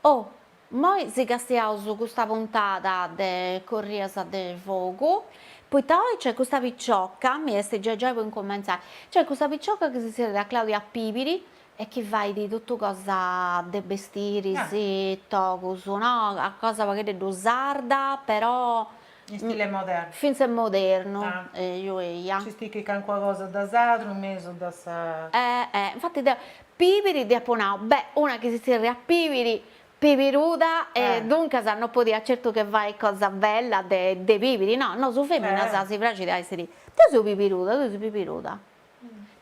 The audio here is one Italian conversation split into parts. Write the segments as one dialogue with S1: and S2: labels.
S1: Oh, moi si castiamo su questa puntata de Corriere del Fuoco, poi c'è questa picciocca, mi è già in commentare, c'è questa picciocca che si chiama da Claudia Pipiri e che va di tutto cosa de vestiti, sì, così, no? A cosa magari do sarda, però
S2: In stile moderno.
S1: finse moderno,
S2: Ah.
S1: io e io.
S2: Ci sticchi con qualcosa da satro, un mese da sa...
S1: Infatti Pipiri di Aponao, beh, una che si sente a Pipiri, Pipiruda, e dunque non può dire certo che vai cosa bella de Pipiri, no, su femmina si piace di essere, tu sei Pipiruda.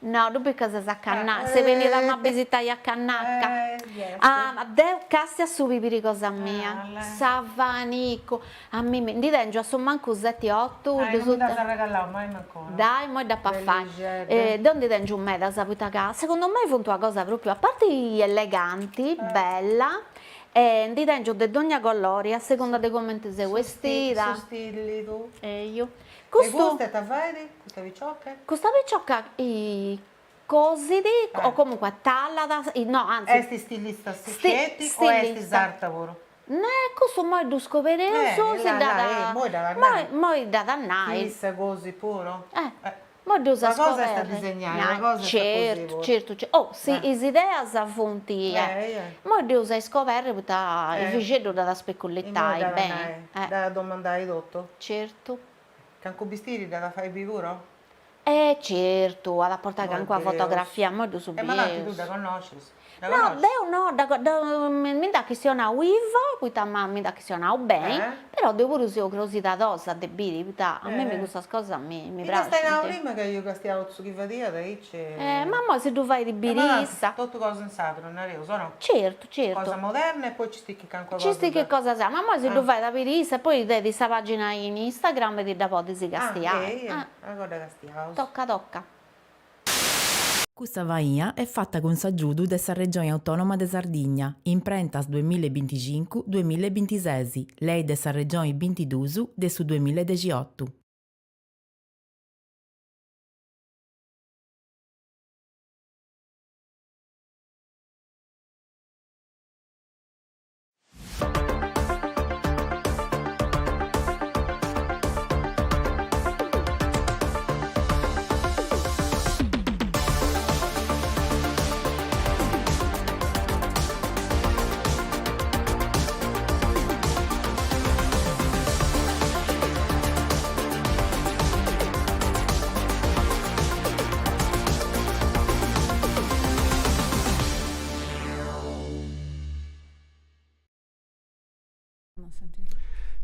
S1: No, tu perché sei a Cannacca, se vieni da una visita a Cannacca.
S2: Yes.
S1: Ma devo cassia su Pipiri cosa mia, Savanico, a me mi ditengo a sono manco 7-8,
S2: Non mi da sa regalare mai ancora.
S1: dai, mo da fare. Donde tengo un me da saputa casa? Secondo me è una cosa proprio, a parte eleganti, bella, di tengo di ogni colore, a seconda di come ti sei vestita.
S2: Su stili tu.
S1: E io.
S2: E questa ti fai? Questa picciocca?
S1: Questa picciocca, i cosidi, o comunque tallata, no, anzi.
S2: Esti stilista schietti o esti sarta pure?
S1: Questo mo è du scopereso, si dà moi da dannai.
S2: Chissà così pure?
S1: Ma devo
S2: La cosa
S1: scoprire.
S2: sta disegnata, la cosa
S1: certo,
S2: sta
S1: certo. Oh, sì, le idee sono fonti. Ma devo scoprire perché il vicino da speculare bene.
S2: Da domandare tutto?
S1: Certo.
S2: Canco vestiti da fai pure?
S1: Certo, alla porta che anche la fotografia, ma devo subire.
S2: Ma tu da conosci?
S1: No, mi da che sia una wiva, poi mi da che sia una bene, però devo pure usare curiosità dosa, de biri, a me questa cosa mi piace.
S2: Ma stai prima che io castiamo su chi va di
S1: mamma, se tu fai di birissa.
S2: Tutte cose in satro, non è vero, no?
S1: Certo.
S2: Cosa moderna e poi ci sticchi con qualcosa.
S1: Ci sticchi che cosa sa, mamma se tu fai da birissa, poi vedi questa pagina in Instagram e ti da poi si castiamo.
S2: Allora castiamo.
S1: Tocca.
S3: Questa vaia è fatta con s'aggiudu della Regione Autonoma de Sardigna, in prentas 2025-2026, lei della Regione 22 de su 2018.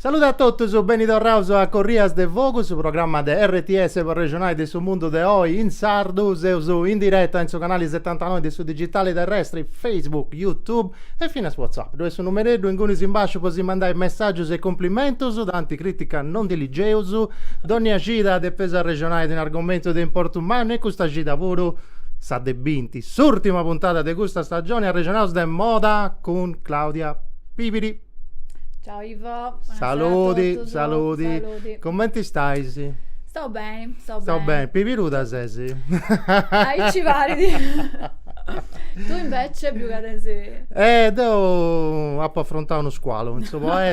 S4: Saluto a tutti, bentornati a Corriere del Fuoco, su programma de RTS per regionale del suo mondo de OI in sardo, su in diretta in suo canale 79 del suo digitale terrestre, Facebook, YouTube e fino a WhatsApp, dove sono numero in cui si imbascio per mandare messaggi e complimenti, tanti critica non diligioso, ogni agita de pesa regionale di un argomento di importo umano e questa agita pure sa de binti. L'ultima puntata di questa stagione a regionale de moda con Claudia Pipiri.
S5: Ciao Ivo,
S4: saluti. Come ti stai? Sì?
S5: Sto bene.
S4: Pipiruda sei?
S5: Ci validi. Tu invece più che adesso.
S4: Devo affrontare uno squalo, insomma,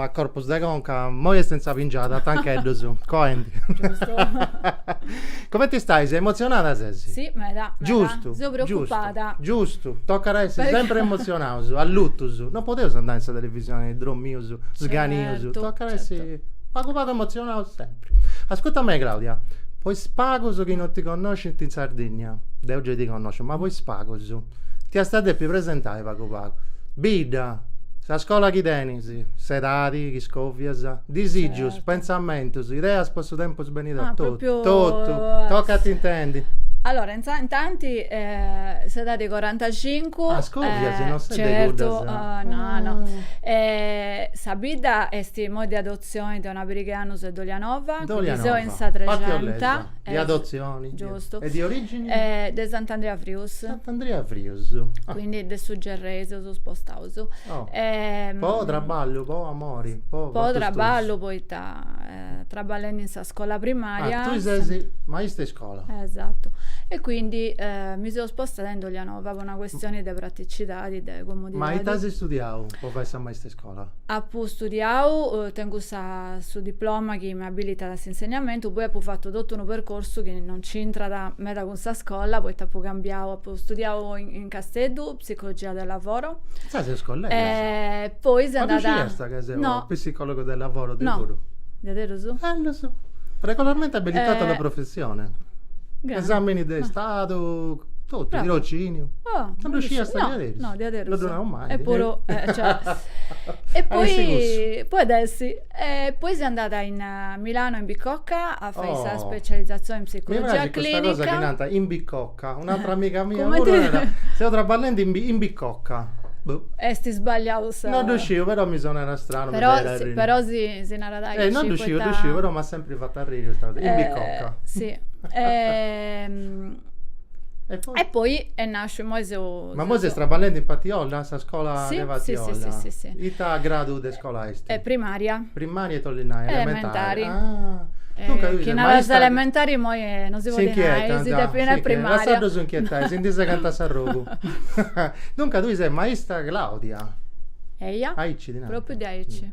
S4: a corpus de conca, mo è senza pingiata, tancheddo su, coendi.
S5: Giusto.
S4: Come ti stai? Sei emozionata, Sesi?
S5: Sì, me
S4: Giusto.
S5: Sono preoccupata.
S4: Giusto. Tocca essere sempre emozionato, a lutto su. Non potevo andare in televisione, drommio su, sganio su. Tocca essere preoccupato, emozionato sempre. Ascolta me, Claudia. Poi spago su chi non ti conosce in Sardegna. Oggi ti conosco, ma poi spago su. Ti state più presentare, Paco. Bida, la scuola chi tenisi, sedati, chi scoffia, disigius, pensamentos, idea, sposto tempo sbenito, tutto. Tocca ti intendi.
S5: Allora, in tanti sedati 45.
S4: Scoffia, non sei
S5: certo, no. Sabida è stimo di adozione di una brigana su Dolianova, in sa 300.
S4: Di adozioni.
S5: Giusto.
S4: E di origine?
S5: Di Sant'Andrea Frius.
S4: Sant'Andrea Frius.
S5: Quindi del Suggerrese, su spostato.
S4: Po' traballo, po' amori, po'
S5: traballo, poi traballando in sa scuola primaria.
S4: Tu sei maestra di scuola.
S5: Esatto. e quindi mi sono spostata in Dolianova per una questione di praticità, di comodità.
S4: Ma hai tasi studiato o fai a mai scuola?
S5: Ho studiato, tengo su diploma che mi abilita all'insegnamento, poi ho fatto tutto un percorso che non c'entra da me da questa scuola, poi ho cambiato, ho studiato in Castello, psicologia del lavoro.
S4: Sai se scollega?
S5: Poi sono
S4: andata... Ma tu che sei
S5: no.
S4: psicologo del lavoro?
S5: No, di adesso?
S4: Lo so. Regolarmente abilitato alla professione.
S5: Grazie.
S4: Esami di Stato, tutto, tirocinio. Non riuscivi a stare adesso?
S5: No, di adesso.
S4: Lo donavo mai.
S5: Eppure, e poi adesso, poi sei andata in Milano, in Bicocca, a fare questa specializzazione in psicologia clinica.
S4: Questa cosa che è nata in Bicocca, un'altra amica mia,
S5: era?
S4: stiamo traballando in Bicocca.
S5: Sti sbagliato
S4: non riuscivo, però mi era strano.
S5: Però si era dai
S4: non riuscivo, però mi ha sempre fatto arrivare in Bicocca.
S5: Sì. E poi nasce Moiseo.
S4: Ma Moiseo straballando in Patiolla, sa scuola
S5: sì,
S4: di Patiolla?
S5: Sì.
S4: Ita grado di scuola est?
S5: Primaria.
S4: Primaria e tollinai, elementari.
S5: Che nelle elementari non si può dire, si deve primaria.
S4: La sardo sono inquietata, si intesa canta Sarrogu. Dunque tu sei maestra Claudia.
S5: Eia?
S4: Aici,
S5: proprio di Aici.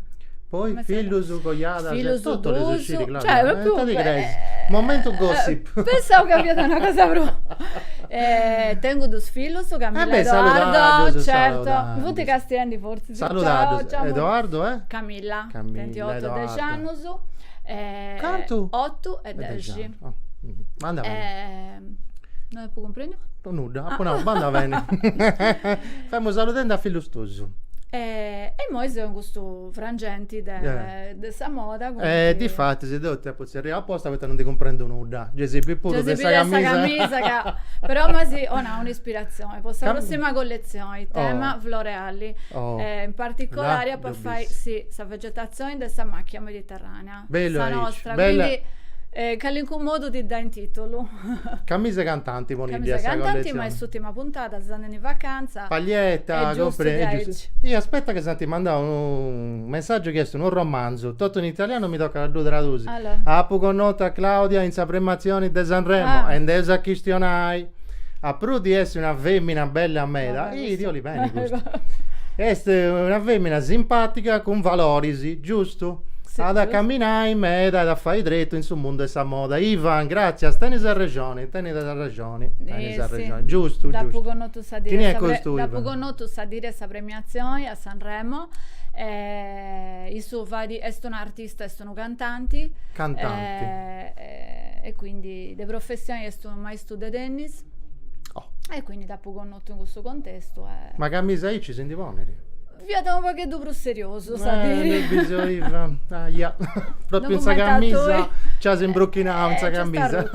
S4: Poi figlio su cogliata, tutto le uscite, Claudia.
S5: Cioè, proprio...
S4: Momento gossip.
S5: Pensavo che abbiate una cosa proprio... tengo due figli, Camilla Edoardo, certo. Tutti castigliani forse.
S4: Salutato, Edoardo,
S5: Camilla 28 anni.
S4: Quanto?
S5: 8 e 10.
S4: Manda bene.
S5: Non può comprendere?
S4: Nuda, no, manda bene. Stiamo salutando a figlio stoso.
S5: E Moise in questo frangenti di sa moda.
S4: Di fatto, se devo te posso arrivare apposta perché non ti comprendo nulla. Giuseppe pure questa
S5: camisa che... Però ma sì, ho un'ispirazione. Per la prossima collezione, tema floreali. In particolare per fare la vegetazione della macchia mediterranea.
S4: Bella
S5: nostra, quindi... che in qualche modo ti dà in titolo
S4: Camise cantanti,
S5: Camise cantanti, ma è l'ultima puntata, stanno in vacanza.
S4: Paglietta, io aspetta che ti manda un messaggio chiesto, un romanzo, tutto in italiano, mi tocca la tradurre. A poco nota Claudia in sapremazioni di Sanremo, e desa questionai. A pru di essere una femmina bella a meda, io li bene questo. È una femmina simpatica con valori, giusto? Ad camminare in meda da fare dritto in sul mondo della moda. Ivan, grazie, stai nella regione, giusto,
S5: dopo tu sa dire questa premiazione a Sanremo, i suoi vari è un artista, è un cantante, e quindi le professioni è un maestro di tennis, e quindi dopo in questo contesto
S4: ma camisa ci senti buoni?
S5: Via da un pochetto più serioso, sa dire.
S4: Proprio in sa camisa, ci si imbrucchina in sa camisa.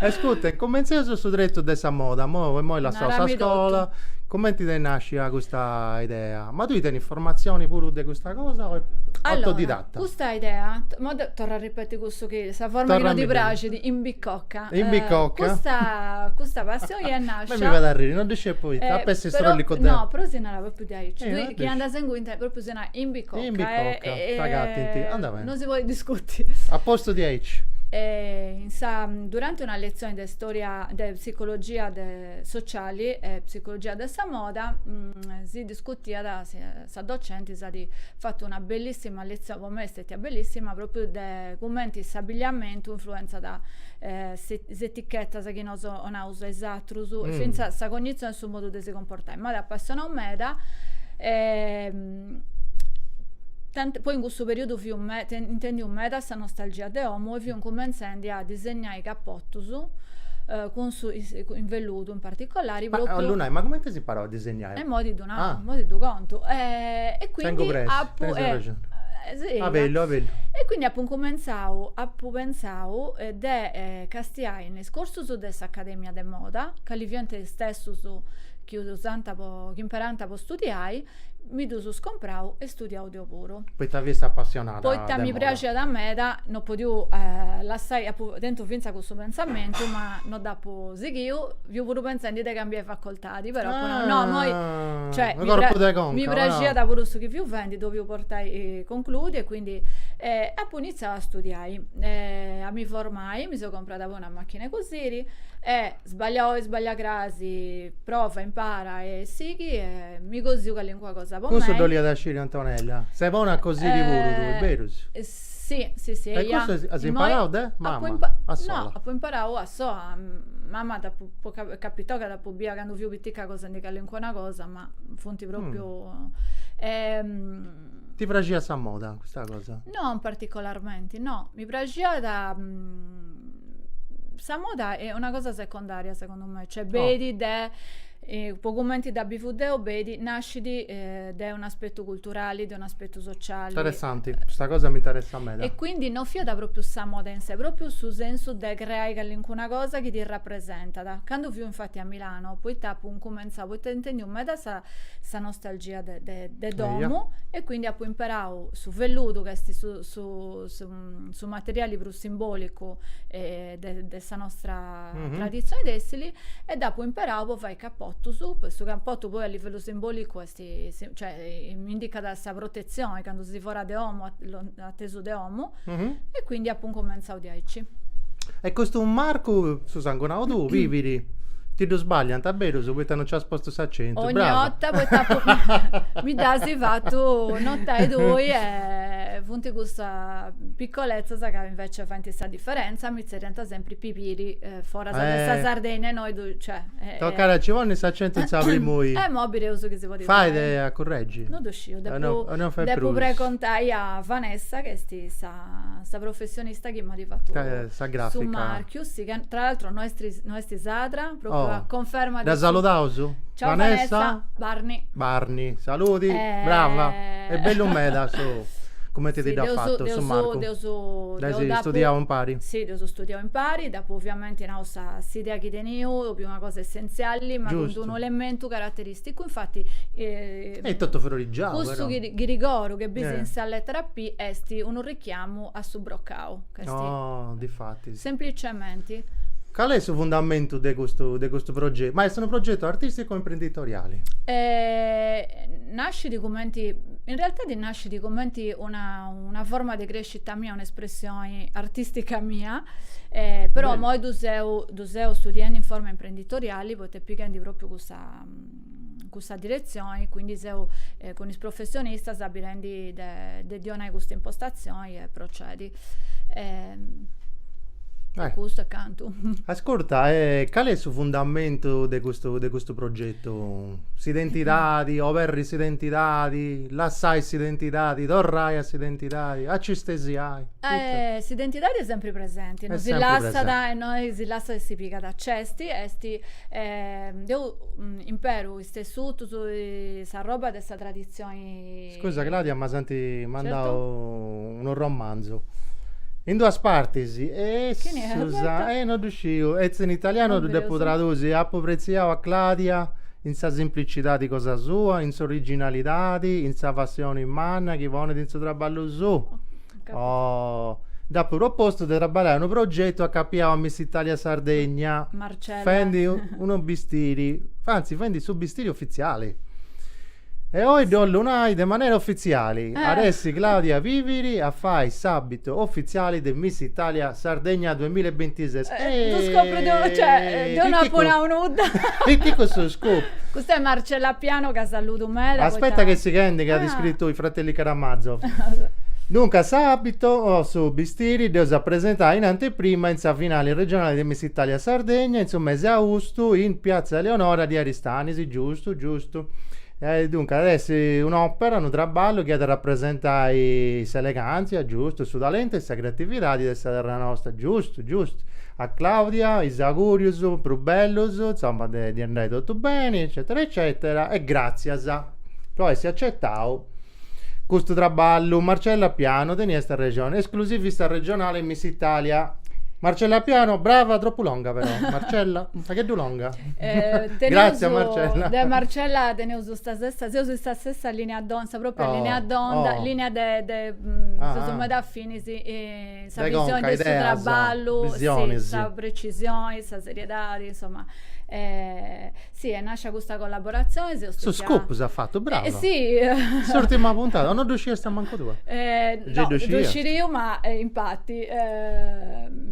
S4: Ascolta, come sei su dritto dessa moda? Mo la sua scuola, come ti nasce questa idea? Ma tu tieni informazioni pure di questa cosa o è autodidatta?
S5: Questa idea, torna a ripetere questo che sa forma che non ti piace, di in Bicocca.
S4: In Bicocca?
S5: Questa passione che nasce.
S4: Ma mi vado a ridere, non riesci poi, a pessi strolli con te.
S5: No, però se non era proprio di Aici. Che andava a seguire proprio se non in Bicocca.
S4: In Bicocca, ragazzi, andava.
S5: Non si vuole discutere.
S4: A posto di Aici.
S5: Durante una lezione di storia di psicologia sociali e psicologia della moda si discutiva da docenti, si fatto una bellissima lezione, per me è stata bellissima, proprio di commenti di abbigliamento, influenza da etichetta che non usa esatto, senza sa cognizione sul modo di si comportare, ma da appassionato meda. Poi in questo periodo intendi un meta questa nostalgia di uomo e un cominciando a disegnare i cappotti in velluto in particolare.
S4: Ma come ti si parla a disegnare?
S5: In modi di conto. E quindi
S4: bello.
S5: E quindi appunto cominciavo di castiare nel corso su questa accademia di moda, che l'ivente stesso su che imperante per studiare, mi dovevo scomprare e studiare audio puro.
S4: Poi ti avessi appassionata.
S5: Poi mi piace da me, non potevo lasciare dentro finza questo pensamento, ma non dopo seguivo, io pure pensando di cambiare facoltà, però mi piace da pure su che più vendi, dovevo portare concludi e quindi E poi iniziavo a studiare, mi formai, mi sono comprata poi una macchina così e sbagliavo crasi, prova, impara e sighi e mi così qualunque cosa per
S4: Questo
S5: me.
S4: do lì ad Asciri Antonella. Sei buona così di pure tu, è vero?
S5: Sì.
S4: E questo hai imparato da mamma? A sola?
S5: No, poi imparavo a so, mamma capitò che dopo via quando più pittica cosa ne qualunque una cosa, ma fonti proprio...
S4: Ti piaceva sta moda, questa cosa?
S5: non particolarmente, no, mi piaceva da... sta moda è una cosa secondaria secondo me, cioè vedi poco momenti da bifudeo, vedi, nasci di un aspetto culturale, di un aspetto sociale.
S4: Interessante, questa cosa mi interessa a me.
S5: E quindi non fio da proprio sta moda in sé, proprio su senso di creare una cosa che ti rappresenta. Quando fio infatti a Milano, poi tapo poi intendi un da sta nostalgia de domo e quindi poi imparavo su velluto, che sti su materiali più simbolico della nostra tradizione tessili e dopo imparavo fai cappotto su, questo cappotto poi a livello simbolico cioè mi indica questa protezione quando si fuori de uomo atteso de uomo e quindi appunto cominciavo a dirci.
S4: E questo un Marco, Susanna, quando tu vivi, ti do sbagliano, ta vero, su non c'ha sposto s'accento,
S5: Ogni
S4: brava.
S5: notte mi dasi fatto notte ai due e punti questa piccolezza che invece fa questa differenza mi diventa sempre pipiri fuori da Sardegna noi cioè
S4: Toccare ci vuole s'accento in sabri
S5: è mobile uso che si può dire
S4: fai a correggi.
S5: non uscito
S4: non fai
S5: devo
S4: più.
S5: precontai a Vanessa che è sta professionista che mi ha fatto
S4: Sa grafica.
S5: su marchio sì, che, tra l'altro noi sti Sadra proprio conferma
S4: da salutausu.
S5: ciao Vanessa Barni
S4: saluti, brava, è bello un meda su come ti ha fatto su Marco. Dai, studiamo in pari.
S5: Sì, devo studiare in pari, dopo ovviamente no, si idea che teniu, dopo una cosa essenziale, ma con un elemento caratteristico, infatti
S4: è tutto florigiato.
S5: Questo Ghirigoro che bisogna a lettera P esti un richiamo a Subroccao.
S4: No, difatti.
S5: Semplicemente.
S4: Qual è il fondamento di questo progetto? Ma è un progetto artistico o imprenditoriale?
S5: Nasce di commenti, in realtà nasce di commenti una forma di crescita mia, un'espressione artistica mia, però poi duseo studiando in forma imprenditoriale, potete pigliare proprio questa direzione, quindi con i professionisti stabilendo di queste impostazioni e procedi. Questo accanto.
S4: Ascolta, qual è il suo fondamento di questo progetto? S'identitadi, overris identitadi, lassai s'identitadi, dorrai s'identitadi, accistesiai.
S5: S'identitadi è sempre presente, non si lassa da noi si lassa e si piega da cesti, impero il tessuto su questa roba dessa tradizione.
S4: Scusa Claudia, ma senti, mandavo
S5: Certo.
S4: un romanzo. In due parti, non riuscivo. E in italiano devo tradurre a prezziavo a Claudia in sa semplicità di cosa sua, in sa originalità, in sa passione umana che vuole in suo traballo su. Da proposto di lavorare un progetto a capiamo a Miss Italia Sardegna.
S5: Marcella.
S4: Fendi uno bistiri, anzi fendi su bistiri ufficiali. E oggi do lunai di maniera ufficiale. Adesso Claudia Viviri a fare il sabito ufficiale di Miss Italia Sardegna 2026.
S5: Tu scopri devo una buona unuda.
S4: E ti questo scoop.
S5: Questa è Marcella Piano che saluto me.
S4: Aspetta che si rende che ha descritto i fratelli Karamazov. Dunque sabito su Bistiri devo presentare in anteprima in sa finale regionale di Miss Italia Sardegna in su mese agosto in Piazza Leonora di Aristanisi, giusto. Dunque adesso un'opera, un traballo che rappresenta l'eleganza, giusto, su talento e la creatività di questa terra nostra, giusto. A Claudia, i auguri più belli, insomma, di andare tutto bene, eccetera, e grazie a poi si accettavo questo traballo. Marcella Piano, di questa regione, esclusivista regionale Miss Italia. Marcella Piano, brava, troppo lunga però. Marcella, ma che lunga? Grazie Marcella.
S5: De Marcella teniamo sta stessa linea d'onda, proprio linea d'onda, linea insomma da finisi, sa visione del suo traballo, sa precisione, sa serietà, insomma. Sì, e nasce questa collaborazione.
S4: Su Scoop si ha fatto, bravo.
S5: Sì.
S4: L'ultima puntata, non riuscì a stare manco tu.
S5: No, riuscirei io, ma infatti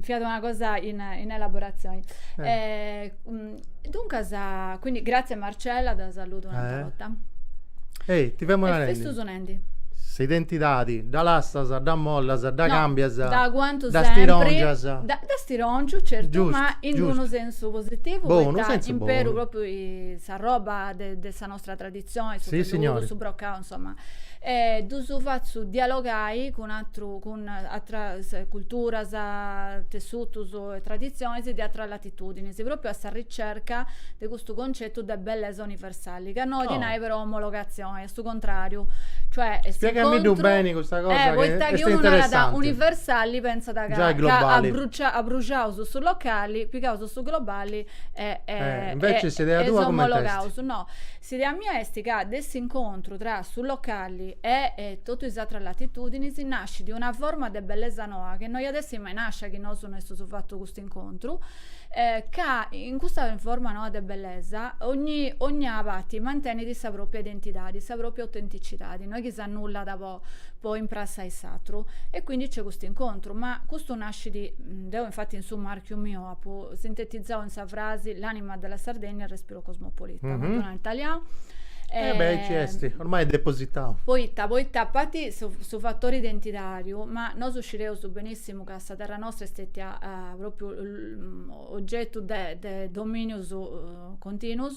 S5: fiato una cosa in elaborazione. Dunque, quindi grazie Marcella, da saluto una volta.
S4: Ehi, ti vediamo una
S5: festo sonendi.
S4: Se identitadi, da Lassasa, da Mollasa, da Cambiasa,
S5: da quanto
S4: da
S5: sempre,
S4: Stirongiasa.
S5: Da Stirongiu, certo,
S4: Giusto,
S5: ma in
S4: giusto.
S5: un senso positivo,
S4: Buono, senso
S5: impero
S4: buono.
S5: proprio questa roba della nostra tradizione, su
S4: Sì, signore.
S5: su Broccao, insomma. Du su faccio dialogai con altra cultura, tessuto e tradizioni di altre latitudini, si proprio a questa ricerca di questo concetto di bellezza universali, che noi dinai per omologazione, a sto contrario, cioè
S4: spiegami tu bene questa cosa
S5: che
S4: è
S5: uno
S4: interessante.
S5: universali pensa da
S4: già globali.
S5: A bruciare su locali, più su globali
S4: invece se idea tua come testi?
S5: No, se idea mia è che questo incontro tra su locali e tutte le altre latitudini si nasce di una forma di bellezza nuova che noi adesso mai nasce che noi sono fatto questo incontro, che in questa forma nuova di bellezza ogni abatti mantiene di sa propria identità, di sa propria autenticità, di noi che sa nulla da poi in prassa e satro, e quindi c'è questo incontro, ma questo nasce devo infatti in su marchio mio sintetizzare in sa frase l'anima della Sardegna e il respiro cosmopolita, in italiano.
S4: Cesti, ormai è depositato.
S5: Poi tappati su fattore identitario, ma noi usciremo su benissimo che questa terra nostra è stata proprio oggetto di dominio continuo,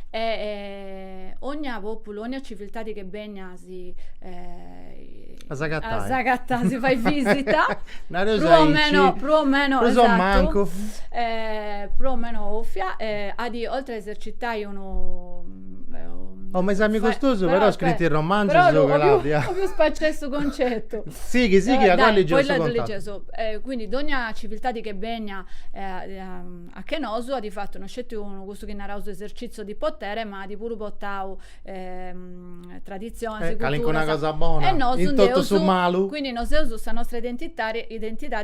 S5: e ogni popolo, ogni civiltà di che begna si si fa visita più o meno esatto,
S4: manco
S5: più o meno offia, oltre a esercitare
S4: ma esami costoso, però scritto il romanzo
S5: però
S4: su Claudia.
S5: Ho più spaccesso concetto.
S4: sì, a quelli giusto
S5: quindi ogni civiltà di che begna a che noso ha di fatto non c'è uno questo che narra uso esercizio di potere, ma di puro bottau tradizione,
S4: cultura, una cosa buona, in tutto su malu.
S5: Quindi noi usiamo la nostra identità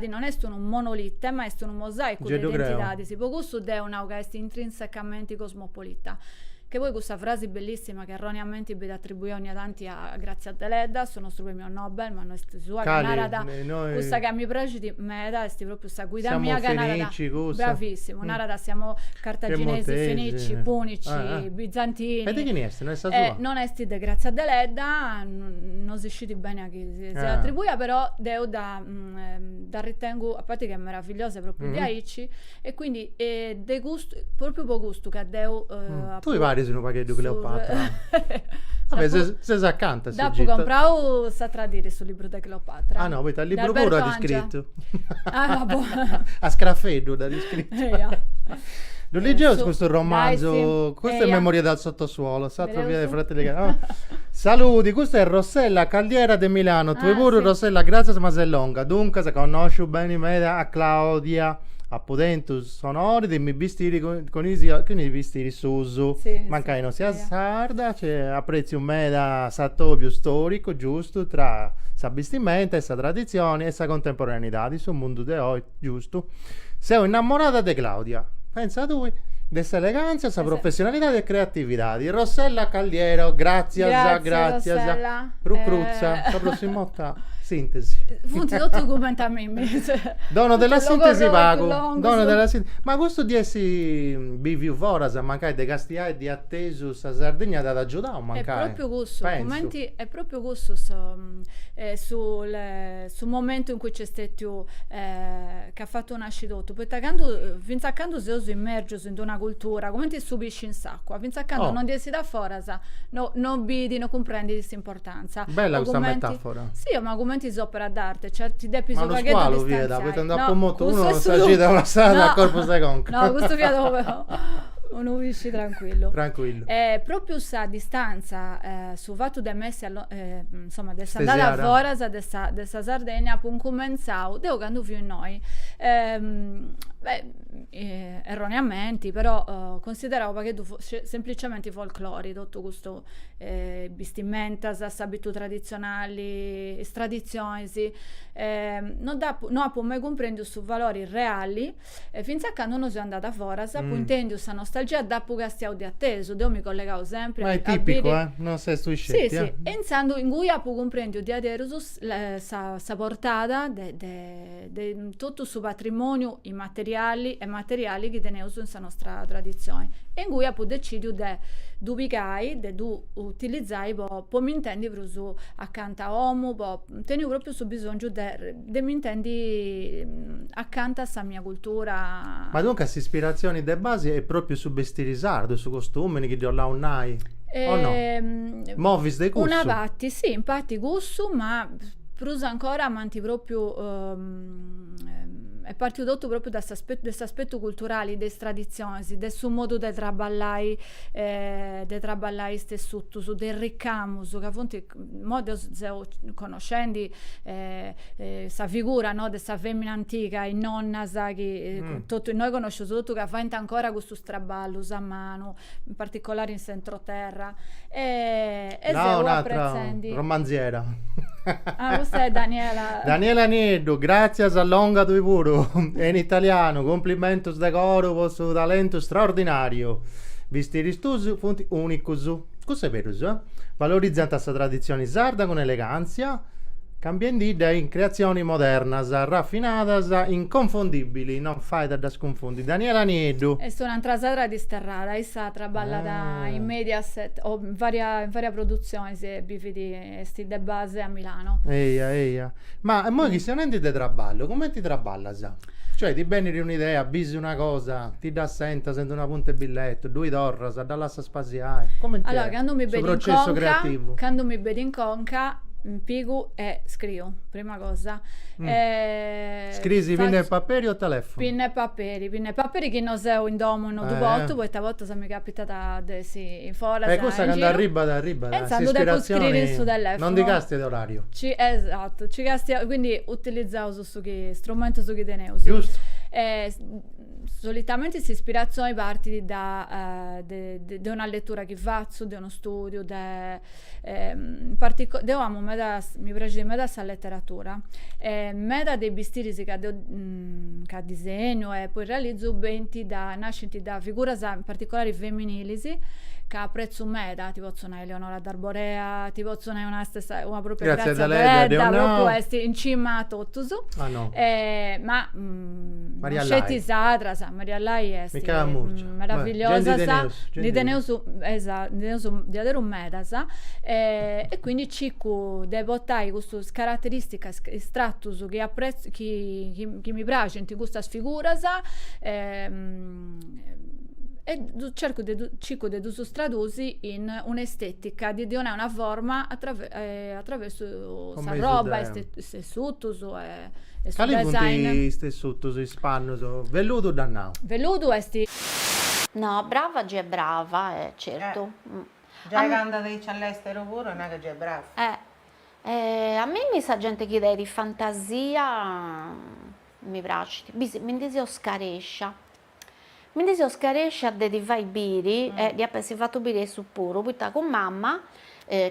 S5: non è un monolite, ma è un mosaico di identità, si può gusto è una che è intrinsecamente cosmopolita. Che poi questa frase bellissima che erroneamente vi attribuiamo tanti a Grazia Deledda, sono nostro premio Nobel, ma noi sua canarada, questa che mi piace di meda, è proprio questa guida mia canarada, bravissimo, narada siamo cartaginesi, fenici, punici, bizantini.
S4: E di chi ne
S5: non è di Grazia Deledda, non si sciti bene a chi si attribuisce, però devo da ritengo, a parte che è meravigliosa proprio di Aici, e quindi de gusto, proprio po' gusto che devo
S4: tu i vari sono pagati di Cleopatra. Vabbè, se si accanta.
S5: Dopo compravo sa tradire sul libro di Cleopatra.
S4: Ah no, poi il libro pure ha descritto. A scraffeddo da descritto. Lo leggevo questo romanzo, questo è Memoria dal sottosuolo, via dei fratelli. Saluti, questo è Rossella Caldiera di Milano, tu pure Rossella, grazie ma sei longa, dunque se conosci bene me a Claudia. A Potentus sonori dei miei vestiti con i vestiti su mancano sia sarda, apprezzi un me da sattobio storico giusto tra sa vestimenta e sa tradizione e sa contemporaneità di sul mondo di oggi, giusto? Sei innamorata di Claudia, pensa tu, dessa eleganza, sa professionalità e creatività di Rossella Caldiero, grazie Rucruzza, la prossima sintesi.
S5: Funzi tutto documenta a me.
S4: Dono della sintesi pago. Ma questo di essi bivi foras mancai de Castia e di atteso sa Sardegna da aggiudare mancai.
S5: È proprio gusto, commenti è proprio gusto sul momento in cui c'è stato che ha fatto un ascidotto. Poi finza quando si usa immergersi in una cultura, come ti subisci in sacco, finza quando non di da forasa, non vedi, non comprendi questa importanza.
S4: Bella questa metafora.
S5: Sì, ma come ti opera d'arte, certi depi
S4: ma
S5: su
S4: lo squalo via da poi andare un moto uno non sa da una strada a corpo stai conca.
S5: No, questo via dove uno visci tranquillo. Proprio sa distanza su fatto de messi insomma dessa andata a Forasa dessa Sardegna pun comenzau devo quando vi noi Erroneamente, però consideravo che semplicemente folclori, tutto questo vestimenta, abitudini tradizionali, tradizioni, non ha mai compreso su valori reali, finché quando non sono andata fuori, puntendo questa nostalgia, dopo che stiamo di atteso, io mi collegavo sempre
S4: Ma è
S5: a
S4: tipico,
S5: vedi-
S4: non sei tu
S5: Sì,
S4: scetti,
S5: sì, pensando in cui appunto comprendo di avere sa portata di tutto il suo patrimonio immateriali e materiali che teniamo in nostra tradizione, e in cui appunto decido di ubicare, di utilizzare, poi mi intendi proprio accanto a uomo, tengo proprio su bisogno di mi intendi accanto a questa mia cultura.
S4: Ma dunque queste ispirazioni de base è proprio su vestiti sardo, su costumi che là un hai, o no? Movis de
S5: Una
S4: gusto.
S5: patti, sì, infatti gusto, ma prusa ancora amanti proprio è partito tutto proprio da questo aspetto culturale, delle tradizioni, del suo modo di traballare stessuto, su del ricamus, che a volte modo conoscendo questa figura, no, di questa femmina antica, in nonna, sa, che noi conosciamo tutto che fa ancora questo straballo a mano, in particolare in centroterra, e
S4: Là
S5: se
S4: un'altra
S5: apprezzando.
S4: romanziera.
S5: Ah, questa è Daniela.
S4: Daniela Nieddu, grazie a Longa tu pure, in italiano, complimentos de coro per suo talento straordinario. Visti ristusi, punti unicus. Questo è vero, valorizzando questa tradizione sarda con eleganza, cambiando idee in creazioni modernas, raffinadas, inconfondibili, non fai da sconfondere. Daniela Nieddu.
S5: E sono un'altra sadra di sterrata, essa traballata in Mediaset o in varia produzione, se bifi di sti de base a Milano.
S4: Eia. Ma mo che stiamo di traballo, come ti traballa, sa? Cioè ti viene un'idea, bisi una cosa, ti dà sento una punta e biglietto, due dorra, sa dalla spaziale. Come ti
S5: Allora,
S4: è
S5: quando mi
S4: questo
S5: vedi in
S4: processo
S5: conca,
S4: creativo?
S5: quando mi vedi in conca, piego e scrivo, prima cosa.
S4: Scrivi pinne e paperi o telefono?
S5: Pinne e paperi che non so in domo non dubotto, poi volta se mi capita sì, in fuori.
S4: Cosa che andrà arriba,
S5: Pensando devo scrivere su telefono.
S4: Non di casti d'orario.
S5: Esatto, quindi utilizzavo questo strumento su che tenevo.
S4: Giusto.
S5: Solitamente si ispirazione parti da una lettura che faccio, da uno studio, mi piace di questa letteratura, meta dei vestiti che disegno e poi realizzo benti nascenti da figure in particolare femminili che apprezzo meta, ti possono Eleonora d'Arborea, ti possono una propria
S4: Grazie
S5: Grazia
S4: Deledda,
S5: Deledda,
S4: no.
S5: proprio essere in cima a tutto su.
S4: Ah no.
S5: Ma
S4: Maria
S5: scetti
S4: Lai.
S5: Sadra, sa, Maria Lai è
S4: Mica Murcia.
S5: meravigliosa,
S4: Beh,
S5: sa,
S4: Gendi
S5: di avere un meta, sa, e quindi cicu devo portare queste caratteristiche estratto che apprezzo, che mi piace in questa figura, sa, e cerco di tradursi in un'estetica, di dare una forma attraverso questa
S4: Come
S5: roba,
S4: idea.
S5: tessuto e su
S4: Quali
S5: design.
S4: punti stessuto, si spanno, velluto dannato.
S5: Veluto e
S1: No, brava, già è brava, certo.
S2: Già
S1: A
S2: che
S1: me-
S2: andate all'estero pure, non è che già è bravo.
S1: a me mi sa gente che idee di fantasia, mi piace. Mi dice Oscarescia. Mi dice Oscarescia di vai biri, di aver si fatto bere su puro, poi con mamma,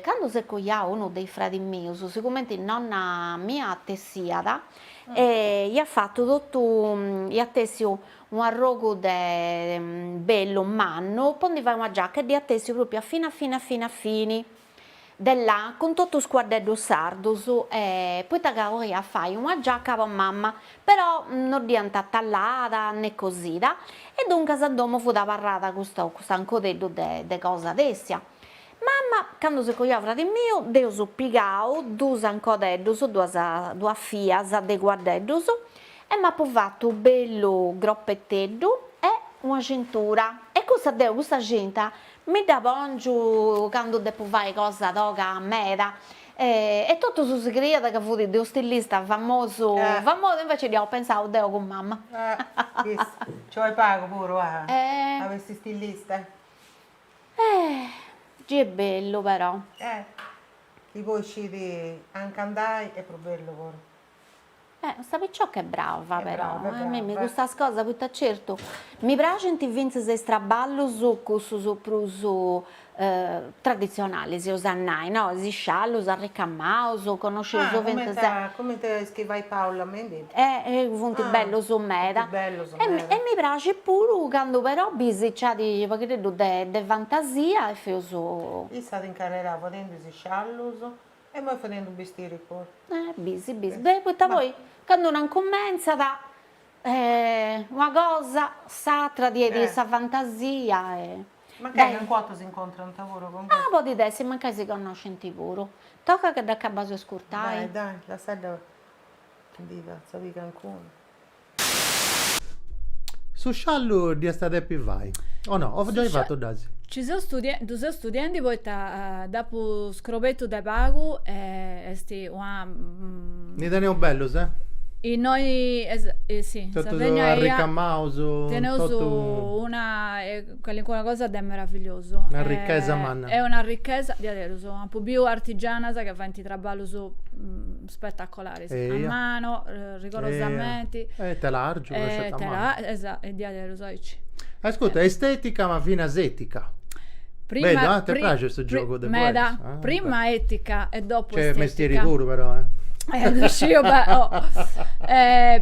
S1: quando si cogliava uno dei frati miei, sicuramente nonna mia tessiata, gli ha fatto tutto, gli ha tesso un arrogo bello, manno, poi va una giacca e gli ha tesso proprio a fini. Là, con tutto squadretto sardo, poi a fare una giacca per mamma, però non diventa tallata né cosita, e dunque a domo fu da parlata questo ancodello de cosa dessia. Mamma, quando si cogliava frate mio, deo su pigao, due ancodellos, due fias de guardellos, e mi ha fatto un bello groppettello e una cintura. E questa gente mi dà bongio quando devo fare cosa toca a meta. E tutto su segreto che fu di un stilista famoso, invece di ho pensato deo con mamma.
S2: Ci vuoi pago pure,
S1: Eh.
S2: avessi stilista.
S1: Gi è bello però.
S2: Ti puoi uscire anche andare e per bello pure.
S1: sta picciocca è brava
S2: È
S1: però,
S2: brava, è
S1: a me mi
S2: brava.
S1: gusta sta cosa, perché certo, mi piace in vince se straballo su questo su tradizionale, si usannai, no? Si sciallo, si arriccamao, su conosci
S2: Ah,
S1: su
S2: come
S1: vince
S2: come te scrivai Paola Mendi?
S1: funti
S2: Ah,
S1: bello su meda.
S2: funti bello su
S1: E
S2: meda.
S1: mi piace pure quando però bisicciati, perché credo de fantasia e fio su...
S2: Io stato in carriera facendo si scialluso e poi facendo vestiti pure.
S1: Bisi. Beh, poi poi, quando non comincia da una cosa, s'altra di questa fantasia.
S2: Ma che
S1: Dai.
S2: in quanto si incontrano un lavoro con
S1: Un
S2: questo?
S1: po' di adesso, ma che si conosce in TV. Tocca che da cabaso
S2: Dai,
S1: scurtai.
S2: dai, la sera dica, sapi Cancun.
S4: Su sciallo di estate più vai? O no? Ho già
S5: Su
S4: fatto Dasi.
S5: Ci sono studenti poi dopo scrobeto da pago esti una
S4: Ne teneo bello, se?
S5: e noi sì,
S4: Tutto
S5: Sardegna
S4: a Riccamauso,
S5: tenevo su
S4: tutto
S5: una qualunque cosa è meraviglioso.
S4: una ricchezza manna.
S5: È una ricchezza di adesso, un po' più artigiana che fa un traballo su spettacolare, sì. A
S4: Eia.
S5: mano, rigorosamente.
S4: Te l'argio,
S5: Esatto, di adesso.
S4: Ascolta, estetica ma fino asetica. Bello, ti piace questo gioco del
S5: Meda,
S4: Boes?
S5: prima etica e dopo
S4: C'è
S5: estetica.
S4: mestieri pure però,
S5: Riuscivo,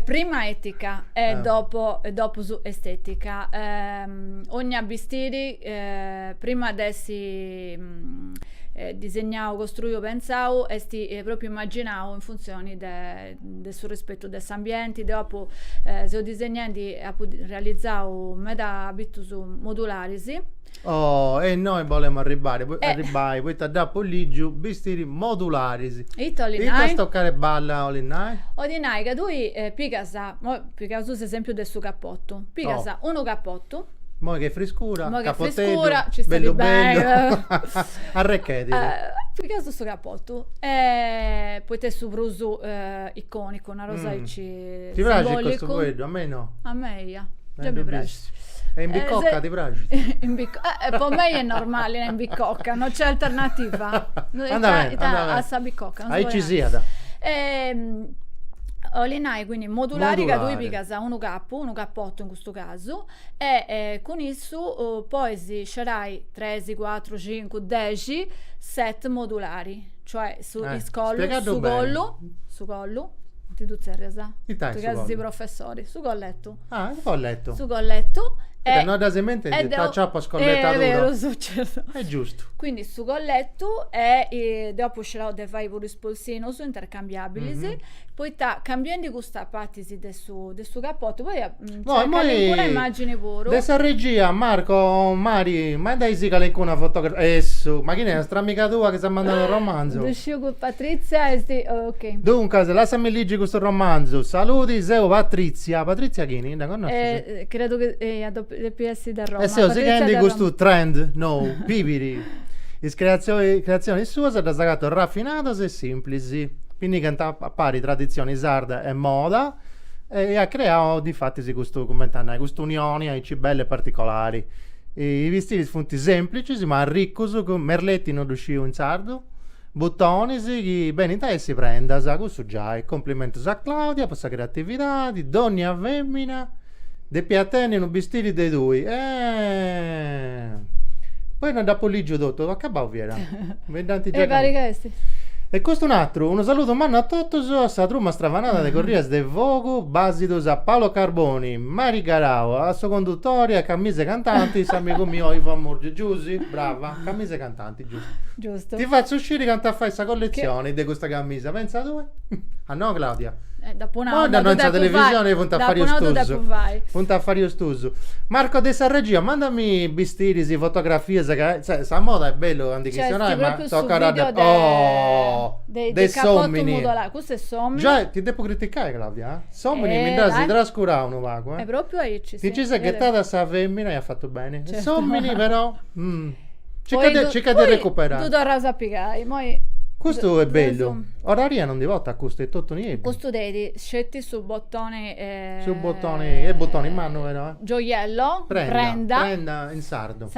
S5: prima etica e dopo su estetica. Ogni vestiti prima adesso disegnavo, costruivo, pensavo e proprio immaginavo in funzione del suo rispetto degli ambienti. Dopo se ho disegnato realizzavo metà abiti su modulari, sì.
S4: Oh, e noi vogliamo arrivare, poi ti da poliggio, vestiti modulari. Sì.
S5: E
S4: E ti toccare balla olinai?
S5: Odinai che tu pigasa, su esempio del suo cappotto, pigasa uno cappotto,
S4: Mo che friscura,
S5: mo che
S4: capotteggio,
S5: frescura, ci sta
S4: bello
S5: di bene.
S4: bello. Arrecchiti.
S5: pigasa sto cappotto, e poi te su bruso iconico, una rosa
S4: Ti piace questo vedo? A me no.
S5: A me, già mi piace.
S4: E in bicocca ti piace?
S5: Per me è normale in bicocca, non c'è alternativa. A sa bicocca.
S4: Hai ci sia da.
S5: Olinai quindi modulari che
S4: Modulare.
S5: tu casa uno cappotto in questo caso e con isso poi si sceglierai 3, 4, 5, 10 set modulari, cioè su
S4: spiegato bene.
S5: su collo ti tu sei resa
S4: Chi tai
S5: tu
S4: su
S5: casi
S4: collo?
S5: professori su colletto
S4: Ho letto.
S5: su colletto
S4: No, da semente ti ciappa
S5: è
S4: scollettatura.
S5: vero, successo.
S4: È giusto.
S5: Quindi su colletto e dopo ce l'ho fai pure spolsino su intercambiabili sì. Poi cambiando questa parte del suo cappotto poi pure immagini pure
S4: dessa regia Mari ma dai sì che una fotografia ma chi è una stramica tua che sta mandando il romanzo
S5: uscivo con Patrizia e ok
S4: dunque lasciami leggere questo romanzo saluti Seo Patrizia Chini da conosci?
S5: Credo che del PS da Roma
S4: E se si
S5: Patrizia
S4: questo trend no viviri creazioni sue sono state raffinate e semplici quindi che pari tradizioni sarda e moda e ha creato di fatti questo commentare queste unioni ai belle particolari e i vestiti sono semplici ma ricchi con merletti non uscivo in sardo bottoni che bene in te si prenda sa questo già e complimento a Claudia per la creatività di donne a femmina dei piattelli non vestiti dei due poi non da poligio dotto acabau viera e questo un altro uno saluto manno a tutti a sta truma stravanata de Corrias del Vogo basidos a Paolo Carboni Mari Garao a suo conduttore a cammise cantanti amico mio Ivan Murgi Giussi brava cammise cantanti
S5: giusto
S4: ti faccio uscire quando fai questa collezione di questa camisa pensa tu? Ah no Claudia
S5: dopo
S4: una da non c'è televisione punta a fare io stuso Marco De Sarregia mandami vestiti fotografie cioè sa moda è bello antichizionale ma tocca
S5: dei sommini questo è sommini
S4: già ti devo criticare Claudia sommini mi dà si trascurare uno vago
S5: è proprio aici
S4: ti ci sei gettata sta femmina e ha fatto bene sommini però ci cade recuperare
S5: tu dovrà sapere poi
S4: questo è bello. Oraria non divota a questo è tutto niente.
S5: Questo devi scetti su bottone
S4: e bottoni in mano vero?
S5: Gioiello
S4: prenda in sardo.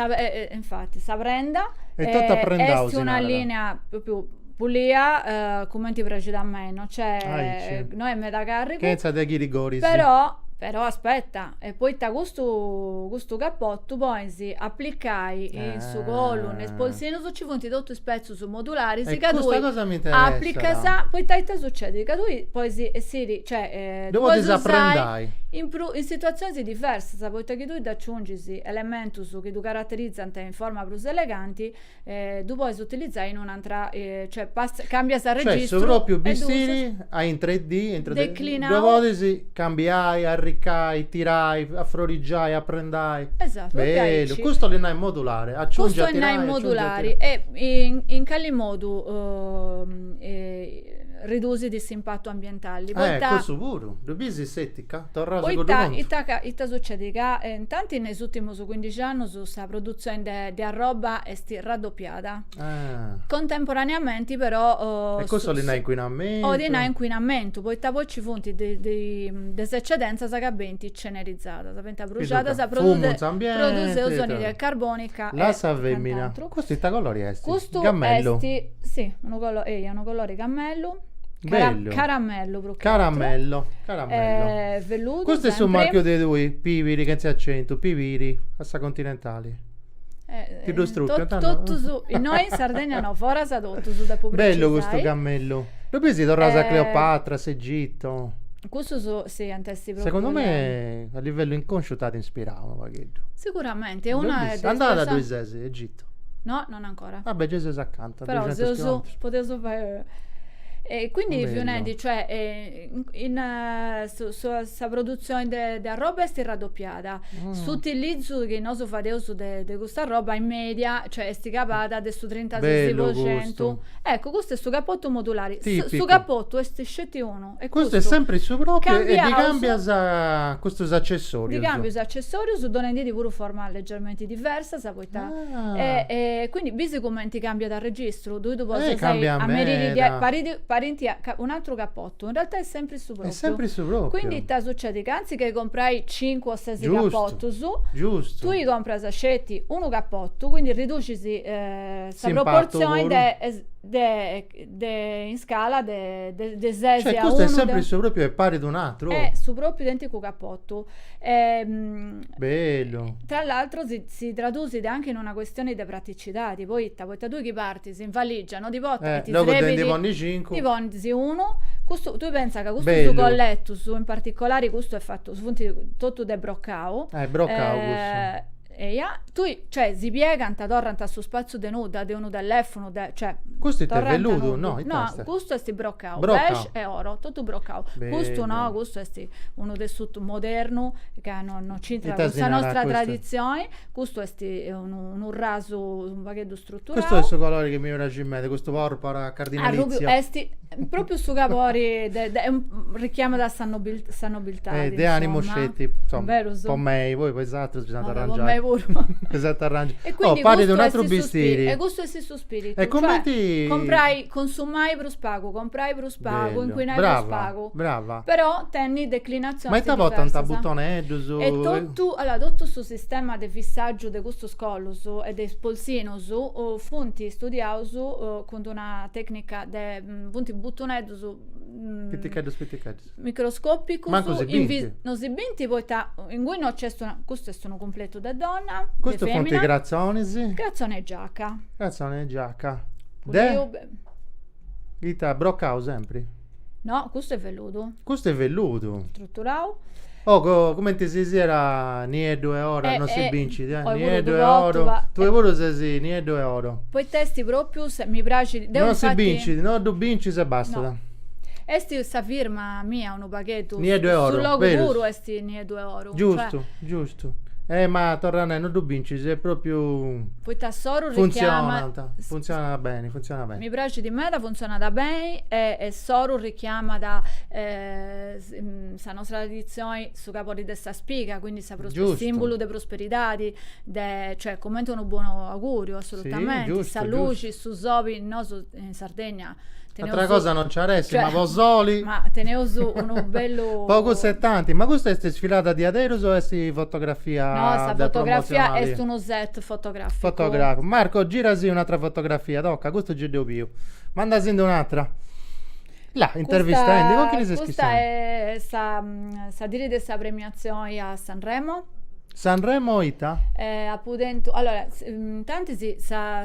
S5: Infatti sa prenda
S4: è tutta prenda
S5: una linea proprio pulia, come ti piace da me, no?
S4: Ai, sì.
S5: Noi è metà carico,
S4: Che sa de chi rigori, sì.
S5: però aspetta, e poi ta questo cappotto poi si applicai in su collo, nel polsino, su ci funti tutto spezzo su modulari, si
S4: questa
S5: cadui,
S4: cosa mi interessa,
S5: applica
S4: no?
S5: sa, poi ta succede, cadui, poi
S4: Dopo
S5: poi
S4: disapprendai.
S5: in situazioni diverse, sa, poi che tu aggiungi elementi su che tu caratterizzano in forma più eleganti, tu puoi utilizzare in un'altra, cioè cambia il
S4: Cioè,
S5: registro.
S4: sono proprio
S5: e tu
S4: bistiri in 3D,
S5: Declinao.
S4: dopo si cambiai, arriccai, tirai, affloriggiai, apprendai.
S5: Esatto,
S4: Bello,
S5: ok.
S4: questo è modulare, aggiungi
S5: Questo
S4: a
S5: è
S4: tirai,
S5: in
S4: aggiungi a
S5: modulari
S4: tirai.
S5: e in quali modo riduci questo impatto ambientale.
S4: Questo pure, dobbiamo settica, torna
S5: Poi
S4: secondo conto.
S5: ita succede che intanto negli ultimi 15 anni questa produzione di roba è raddoppiata. Contemporaneamente però
S4: E questo è inquinamento.
S5: o di inquinamento, poi ci funti di eccedenza che avventi cenerizzata, sapete bruciata, sa produce ossidi carbonica
S4: La
S5: e
S4: sa femmina.
S5: quant'altro.
S4: Questo è colori esti.
S5: Questo
S4: Gammello.
S5: sì, uno colore gammello.
S4: Bello.
S5: Caramello proprio.
S4: Caramello.
S5: Velluto.
S4: Questo è sul
S5: sempre.
S4: marchio dei due, Piviri, che si accento, Piviri, assa continentali. Ti do strucco,
S5: Tutto su. Noi in Sardegna no, fora sa tutto su da pubblicare.
S4: Bello questo gammello. Dopo si torna a Cleopatra, Egitto.
S5: Questo sì, antesti proprio.
S4: Secondo me a livello inconscio ti ispirava un paghetto.
S5: Sicuramente, è una
S4: andata da 2 sesi, Egitto.
S5: No, non ancora.
S4: Vabbè, Gesù si accanto.
S5: Però se potevo fare. E quindi
S4: Bello.
S5: Fionetti, cioè questa produzione di roba è raddoppiata. L'utilizzo che noi facciamo di questa roba in media, cioè è capata adesso 36%. Ecco, questo è sto cappotto modulare. Sto cappotto è scetti uno. E
S4: questo è sempre il suo proprio e di
S5: cambia
S4: questi accessori.
S5: Di cambio accessori su donne di pure forma leggermente diversa, sapuita. E quindi bisi come ti cambia dal registro, tu puoi a meriti parenti un altro cappotto, in realtà è sempre su proprio.
S4: È sempre su proprio.
S5: Quindi ti succede che anziché comprai 5 o 6
S4: Giusto,
S5: cappotto su,
S4: giusto.
S5: tu gli compri scetti uno cappotto, quindi riduci questa proporzione in scala de sesi
S4: cioè
S5: a
S4: questo è
S5: uno
S4: sempre su proprio è pari ad un altro.
S5: è su proprio identico cappotto.
S4: Bello.
S5: Tra l'altro si traduce anche in una questione di praticità, tipo tu che parti, si invalligano di botta e ti
S4: dopo
S5: srepi
S4: di vonni 5
S5: ti vondi uno. Questo, tu pensa che questo
S4: Bello.
S5: su colletto, su in particolare questo è fatto su funti tutto de broccao.
S4: Broccao questo.
S5: Tu, cioè, si piega anta torranta su spazio de nuda, de uno dell'efono, cioè
S4: questo è
S5: torranta
S4: velluto,
S5: nudo.
S4: no?
S5: No, questo è sti broccao,
S4: Broccao.
S5: beige e oro, tutto broccao.
S4: Bello.
S5: Questo no, questo è uno tessuto moderno che non c'entra
S4: E
S5: questa
S4: tasinarà
S5: nostra
S4: questo.
S5: tradizione. Questo è un raso, un baghetto strutturato.
S4: Questo è il suo colore che mi piace in me, questo porpora
S5: A
S4: cardinalizio.
S5: rubio, proprio su capori è un richiamo da sta nobiltà.
S4: De animo scetti, insomma,
S5: Vero,
S4: un po' me, voi poi esatto, bisogna
S5: con me
S4: arrangiare.
S5: pure.
S4: Esatto, arrangi.
S5: E quindi
S4: parli di un
S5: questo
S4: altro
S5: è sti
S4: bistiri.
S5: E questo è sto spirito.
S4: E come
S5: cioè,
S4: ti
S5: consumai prospago, comprai prospago,
S4: Bello.
S5: inquinai
S4: Brava,
S5: prospago.
S4: brava.
S5: Però tenni declinazioni
S4: Ma ti porta un tabuttoneddo su
S5: e tutto questo sistema di fissaggio di questo scollo e di spolsino su funti studiato con una tecnica di funti buttoneddo su
S4: Spittichetto.
S5: microscopico
S4: Ma così binti?
S5: non si binti poi in cui non c'è questo è un completo da donna
S4: Questo
S5: di
S4: fonti
S5: femmina.
S4: grazzonesi.
S5: Grazione e giacca
S4: Grazzone giacca.
S5: Pure
S4: Ita broccao sempre.
S5: no, questo è velluto
S4: Questo è velluto.
S5: strutturato.
S4: Come ti si era nie 2 ore, non si vinci,
S5: ho
S4: nie
S5: voluto
S4: 2
S5: botto,
S4: ore.
S5: ma-
S4: Tu hai voluto se si, nie 2 ore.
S5: Poi testi proprio se mi piace
S4: Non si vinci, no, tu vinci se basta.
S5: No. Esti sta firma mia un baghetto
S4: Nie 2 euro,
S5: sul logo
S4: vero?
S5: puro esti nie 2 euro
S4: Giusto,
S5: cioè,
S4: giusto. Ma tornare non tu vinci, se proprio
S5: poi tassoro richiama
S4: funziona bene, funziona bene.
S5: mi piace di me, funziona da bene e Soru richiama da sa nostra tradizione su capo di questa spiga, quindi sa
S4: Giusto.
S5: simbolo di prosperità, cioè come un buon augurio assolutamente,
S4: giusto,
S5: sa luci su zobi, no, in Sardegna.
S4: Altra cosa non ci arresti,
S5: cioè,
S4: ma Pozzoli.
S5: Ma tenevo su uno bello
S4: Poco 70, ma questa è sfilata di Aderos o è fotografia?
S5: no, sta
S4: del
S5: fotografia
S4: promozionale?
S5: è uno set fotografico.
S4: Fotografo. Marco, girasi un'altra fotografia, tocca, questo ci devo più. Manda sentire un'altra. Là, intervistando, con chi ne sei
S5: Questa
S4: schizzando?
S5: è sa dire di questa premiazione a Sanremo.
S4: Sanremo Ita?
S5: Appunto, allora, tanti sì,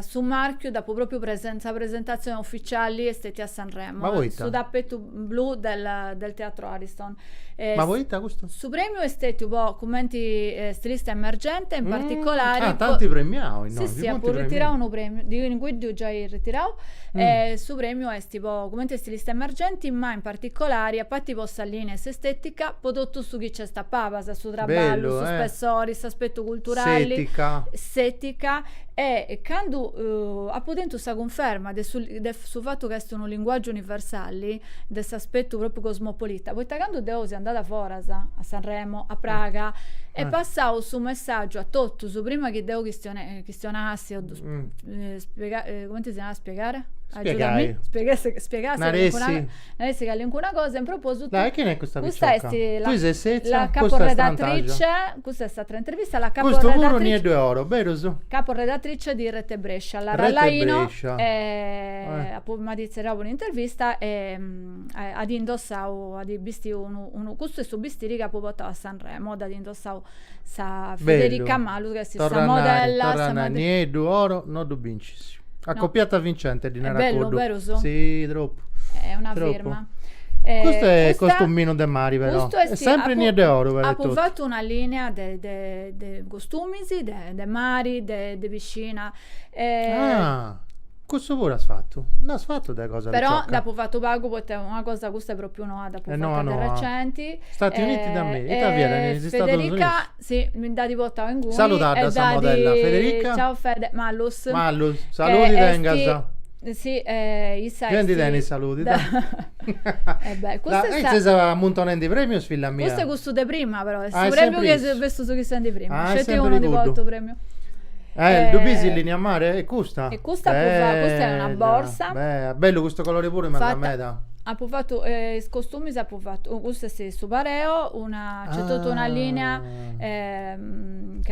S5: su marchio dopo proprio presentazioni ufficiali e stati a Sanremo,
S4: Ma voi
S5: su tappetto blu del Teatro Ariston.
S4: Ma voi Ita questo?
S5: Su premio è stato un po' commenti stilista emergente, in particolare.
S4: Ah, tanti premiati, no?
S5: Sì, sì, ha pure ritirato un premio, in cui già ritirato. Su premio è tipo commenti stilista emergenti, ma in particolare a parte vostra linea estetica, prodotto su chi c'è sta papa, su traballo,
S4: Bello,
S5: su spessori, su aspetto culturale, setica e quando appunto si conferma del fatto che è un linguaggio universale di questo aspetto proprio cosmopolita, poi quando Deo si è andata fuori a Sanremo, a Praga e passavo su messaggio a tutto su prima che Deo questionassi come ti si chiama a spiegare? Spiegasse alcuna cosa in proposito.
S4: Dai, chi è questa picciocca?
S5: La
S4: Tu sei Sezia,
S5: la caporedattrice, questa è stata intervista, la
S4: questo pure
S5: caporedattrice
S4: ne è 2 euro, vero su?
S5: caporedattrice di Rete Brescia, la
S4: Rete
S5: Rallaino,
S4: Brescia.
S5: mi dicevo un'intervista e ad indossare, ad visti questo è su vestiti che ha portato a Sanremo, ad indossare sa Federica Malu, che è sta modella,
S4: torna ne 2 oro, non du vinci. Accoppiata vincente di
S5: è
S4: Nera
S5: bello,
S4: Coddo.
S5: vero so?
S4: Sì, troppo.
S5: È una
S4: Troppo.
S5: firma.
S4: Questo è costumino de mari, però. È sempre in oro,
S5: ha
S4: vero?
S5: fatto una linea di costumi, di mari, di piscina.
S4: Questo pure has fatto. Non has fatto delle cose
S5: Però dopo fatto pago una cosa questa è proprio nuova, dopo fatta recenti.
S4: Stati Uniti da me, negli Stati Uniti.
S5: Federica, sì, mi dà di portare in cui.
S4: Salutata sta modella, Federica.
S5: Ciao Fede, Mallus,
S4: saluti da in casa.
S5: Sì,
S4: Prendi Dennis, saluti.
S5: Questo
S4: è stato montonendo i premi o sfilla mia?
S5: Questo è questo di prima, però. È
S4: è
S5: premio che
S4: sempre
S5: ho visto su chi sta di prima.
S4: Ah, è
S5: Scetti
S4: sempre
S5: uno di
S4: ricordo.
S5: volta premio.
S4: Il Dubisi in linea mare e questa?
S5: E questa è una borsa.
S4: Bello questo colore pure, ma da meta.
S5: Ha fatto costumi, ha fatto questo è su pareo, c'è tutta una linea che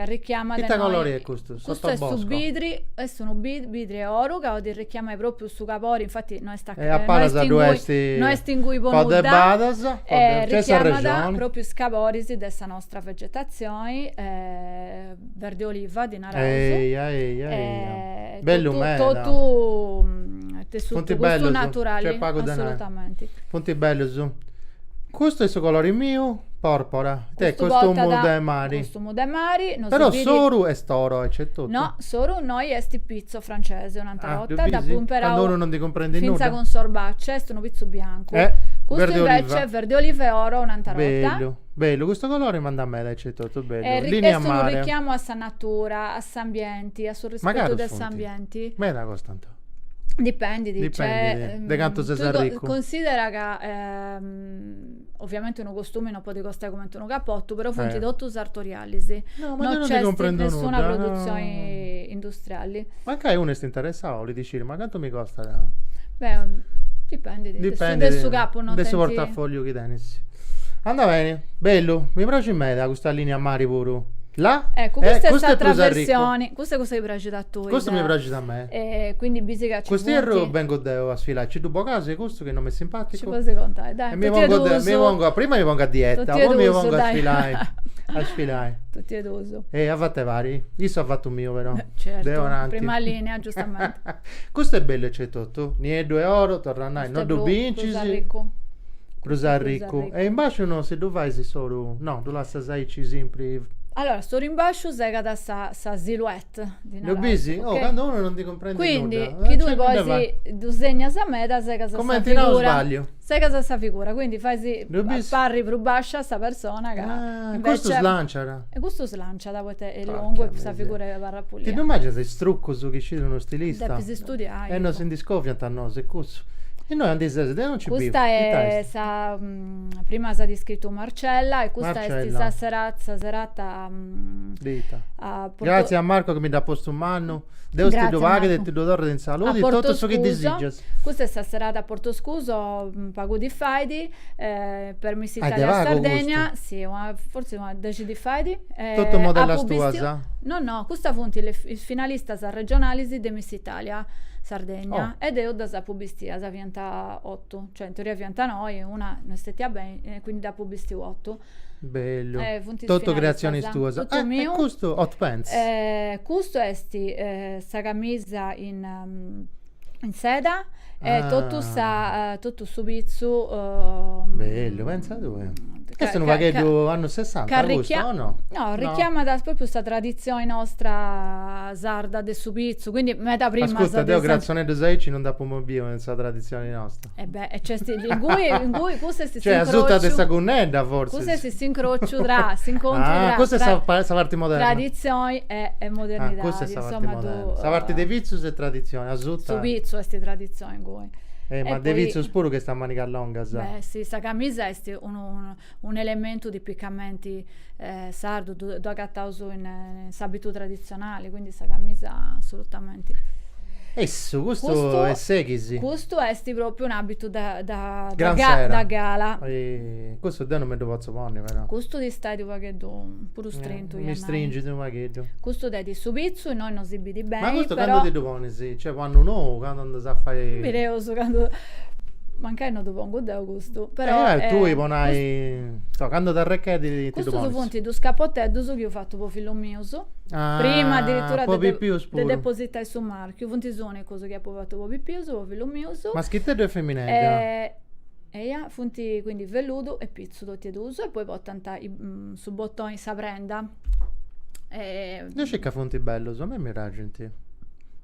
S5: richiama
S4: che colore è questo?
S5: Questo è su vidri, sono vidri e oro che richiama proprio su capori, infatti noi sta noi stingui ponuda richiama da proprio scapori di questa nostra vegetazione verde oliva di Narauso.
S4: Bello
S5: tutto tessuto
S4: bello
S5: naturale, assolutamente.
S4: Punti bello su. Questo è il colore mio, porpora.
S5: Costume
S4: dei mari.
S5: Costume dei mari.
S4: Però Soru è storo, c'è tutto.
S5: No, Soru noi è sti pizzo francese, un'altra volta. Da
S4: quando uno non ti comprende nulla.
S5: Finza con sorbacce, è un pizzo bianco. Questo invece è verde oliva e oro, un'altra volta.
S4: Bello, questo colore manda a me, dai, c'è tutto bello.
S5: Linea mare. Un richiamo a sa natura, a sa ambienti, a sul rispetto dei ambienti.
S4: Ma è una cosa tanto.
S5: Dipende di
S4: canto Cesarrico.
S5: Considera che ovviamente un costume non può costare come un cappotto, però fonti d'otto sartoriali, sì.
S4: No, ma non
S5: c'è nessuna
S4: nuda,
S5: produzione industriali.
S4: Ma anche uno sti interessato, li dici, ma quanto mi costa?
S5: Beh, dipende del suo capo, non
S4: del suo portafoglio che tenissi. Anda bene, bello, mi piace in me da questa linea mari pure. Là?
S5: Ecco, questa è un'altra versione. Questa è cosa che piace da tu.
S4: Questo mi piace da me.
S5: Quindi bisogna ci
S4: questo ero ben godeo a sfilarci. Tu caso questo che non mi è simpatico.
S5: Ci puoi contare, dai.
S4: Prima mi pongo a dieta, poi mi pongo a sfilare.
S5: Tutti ed uso.
S4: A fatte vari. Io so fatto mio però.
S5: Certo, prima linea, giustamente.
S4: Questo è bello, c'è tutto. Niente 2 euro, tornai, non do vinci. Ricco. E invece no, se tu vai solo, no, tu lasci sai sempre.
S5: Allora, sto rimbasso è da sa silhouette di
S4: Lo bisi? Okay? Quando uno non ti comprende
S5: quindi,
S4: nulla.
S5: Quindi tu poi disegna a me da sai casa
S4: come
S5: sta
S4: figura.
S5: Come
S4: sbaglio.
S5: Sai cosa sta figura, quindi fai parri più bascia sta persona che
S4: invece, questo slancia.
S5: E questo slancia da te è lungo e sta figura che va a pulire.
S4: Ti non immagini se strucco su chi c'è uno stilista?
S5: Devi studiare.
S4: E non si indiscofia no, se questo. E noi andiamo non ci
S5: questa è prima si è descritto Marcella e questa è stata serata
S4: grazie a Marco che mi dà posto un anno devo sti dovare del tidodore in salute e tutto ciò che desideri.
S5: Questa è stata serata a Porto Scuso, pago di Faidi per Miss Italia Sardegna, sì, forse una 10 di Faidi.
S4: Tutto modello stuasa.
S5: No, questa funti il finalista sa regionali di Miss Italia Sardegna ed è da sa pubbistia, sa pianta 8, cioè in teoria pianta noi, una ne stettia bene, quindi da pubbisti 8.
S4: Bello.
S5: Funti
S4: Tutto
S5: finalista,
S4: creazioni
S5: sa.
S4: tue.
S5: Tutto mio.
S4: Questo hot pants.
S5: Questo è sta camisa in seda e tutto su pizzu.
S4: Bello, pensa tu. Questo è un vaghetto anno 60, questo, o no?
S5: No, richiama proprio questa tradizione nostra sarda del supizzo, quindi metà prima
S4: Ascolta, Deo grazione de seici non da pomobio nella tradizione nostra.
S5: E beh, e c'è in cui questo si
S4: Cioè, ascolta de sagunenda forse.
S5: questo si incrocio tra, si incontra tra
S4: questo è sa parte moderna.
S5: tradizione e modernità.
S4: Questo è sa parte
S5: insomma,
S4: moderna. Sa parte de vizius e tradizione, ascolta.
S5: Supizzo è sti tradizione in cui.
S4: Ma
S5: E
S4: de
S5: poi-
S4: vizius pure che sta a manica longa, sa.
S5: Beh, sì, sta camisa è un elemento di piccamenti sardo, da gattauso in abiti tradizionali, quindi sta camisa assolutamente.
S4: Esso, questo è seghisi.
S5: Questo è proprio un abito da
S4: Gran sera.
S5: da gala.
S4: Questo Deo non me lo posso fare, però.
S5: Questo di stai di vaghetto pure strinto.
S4: Mi stringi di un vaghetto.
S5: Questo è di subizzo, noi non si vedi bene,
S4: Ma questo
S5: però
S4: quando ti dovoni, sì? Cioè quando no, quando non sa fare...
S5: mi reuso quando manca non dopo un godeo questo, però
S4: tu ponai... So, quando ti arrecchi ti
S5: questo sono
S4: dovoni.
S5: punti due scapottetti che ho fatto per figlio mio. Prima addirittura
S4: di
S5: depositai su marchio, punti sono cose che ho fatto per figlio mio.
S4: Ma schittedo e femminile?
S5: E funti quindi velluto e pizzo tutti ed uso e poi portano su bottoni sa prenda.
S4: Io cerco fonti bello, a me mi raggiunti.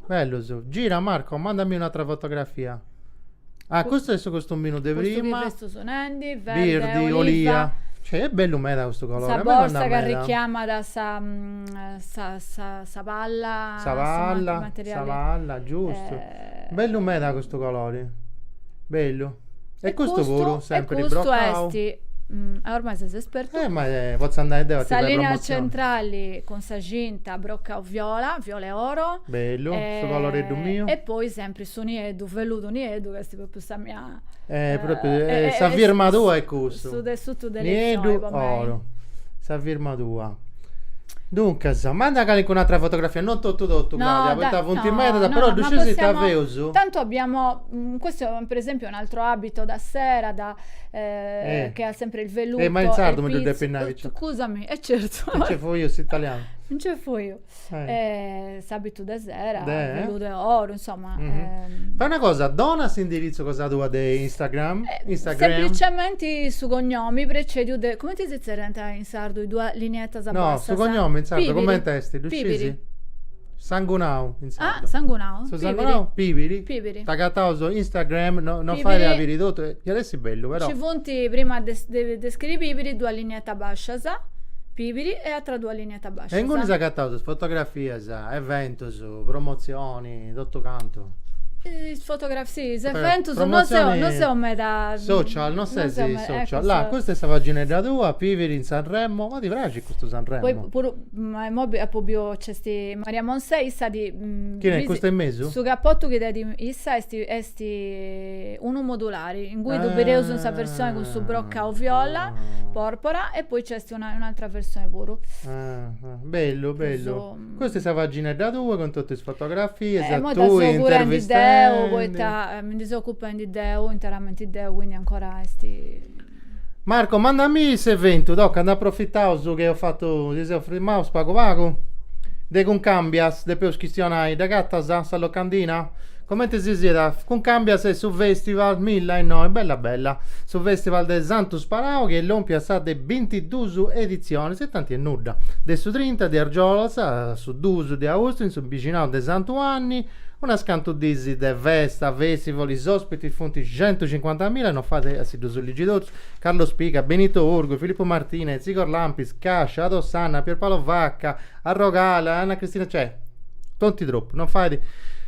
S4: Bello, su. Gira Marco, mandami un'altra fotografia. Questo è il suo costumino di prima.
S5: Questo sono Andy, verde,
S4: Birdi, olia. Cioè, è bello meda questo colore.
S5: sa
S4: a me non
S5: borsa
S4: dà
S5: che
S4: meda.
S5: richiama da sa palla,
S4: Savalla, giusto. Bello meda questo colore. Bello. E questo pure, sempre di
S5: questo
S4: broccao.
S5: ormai sei esperto.
S4: Ma posso andare da
S5: Sa linea centrali con sa ginta, brocca viola e oro.
S4: Bello, questo colore è mio.
S5: E poi sempre su niedu, velluto niedu, che è proprio sa mia.
S4: Proprio, sa firma tua è questo.
S5: Su tu delle
S4: Niedu, oro. Sa firma tua. Dunque, manda anche un'altra fotografia, non tutto, Claudia, perché punti in mezzo, però
S5: ma
S4: tu sei
S5: possiamo-
S4: aveso.
S5: Tanto abbiamo, questo è per esempio un altro abito da sera, che ha sempre il velluto.
S4: Ma il sardo
S5: e
S4: mi
S5: il
S4: deve
S5: pizzo.
S4: pennavi,
S5: Scusami, certo.
S4: Non c'è io, sei italiano.
S5: Non c'è fui io. S'abito da sera,
S4: Deh.
S5: velluto e oro, insomma.
S4: Fai una cosa, dona questo indirizzo cosa tua di Instagram.
S5: Semplicemente su cognomi precedi come ti si renta in sardo i due lineette a
S4: No,
S5: bassa,
S4: su cognome in sardo,
S5: Pibili.
S4: come in testi,
S5: Pibili.
S4: Lucisi? Sangunau in sardo.
S5: Sangunao.
S4: Sangunau, Pibili.
S5: Pibili.
S4: Tagatoso, Instagram, non
S5: Pibili.
S4: fare la viridotto, e adesso è bello, però.
S5: Ci punti prima descrivi Pibili, due lineette bassa, Pibili e altra due lineette bassa.
S4: E in cui Tagatoso, fotografie, eventi, promozioni, tutto canto.
S5: Fotografie, sì,
S4: Per
S5: eventi,
S4: promozioni
S5: non so metà
S4: social, non sei
S5: so
S4: social. Là, questa è la pagina da tua, Piveri in Sanremo, ma ti piace questo Sanremo?
S5: poi pure proprio c'è sti Maria Monse issa di
S4: Chi è questo in mezzo?
S5: su cappotto che di issa esti uno modulari in cui dobbiamo usare questa versione con su brocca o viola porpora e poi c'è un'altra versione pure.
S4: Bello.
S5: Questo-
S4: Questa è la pagina da tua con tutte le fotografie,
S5: mo
S4: tu
S5: da
S4: intervistando.
S5: poi mi disoccupo di Deo, interamente di Deo, quindi ancora esti
S4: Marco, mandami se evento, doc, ne approfittavo su che ho fatto, ti sei offrimato, pago, de con cambias, de peus questionai, da gatta sa locandina, come ti si sieda, con cambias è su festival, milla e noi, bella, su festival de Santo Sparao, che l'ompia sa de 22 edizioni, se tanti è nuda, de su 30 di Argiola, sa su 2 di Austria, su vicinato de Santo Anni, una scanto disi de festa, festival, gli ospiti fonti 150.000, non fate assiduo solligidoti, Carlo Spica, Benito Urgo, Filippo Martinez, Igor Lampis, Cascia, Adossanna, Pierpaolo Vacca, Arrogala, Anna Cristina, cioè, tanti troppo, non fate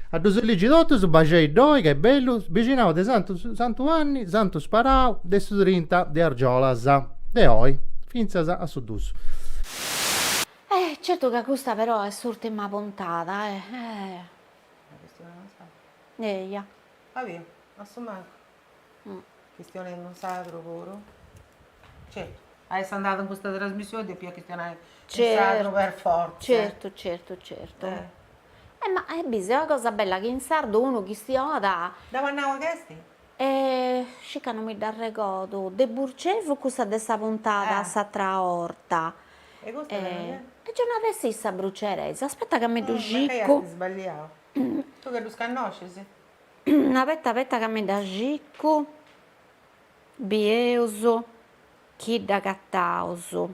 S4: a due solligidoti su Bagei Doi, che è bello, vicino de Santo Anni, Santo Sparao, de su 30 di Argiola, de oi, finza a su dus.
S1: Certo che questa però è l'ultima puntata, ja.
S2: Via, assolutamente. Questione non sacro pure. Certo. Hai andato in questa trasmissione e più che stai
S1: Certo,
S2: per forza.
S1: certo. Ma bisogna una cosa bella che in sardo uno che si oda
S2: Dove andavo questi?
S1: Scica non mi dà ricordo de Burcevo cosa de sta puntata sa tra orta
S2: E questo
S1: e già non adesso sta brucerese aspetta che mi do
S2: Ma che hai
S1: gicco
S2: sbagliato? Tu che lo scannosci, sì?
S1: aspetta che mi da gicco bieso chi da cattauso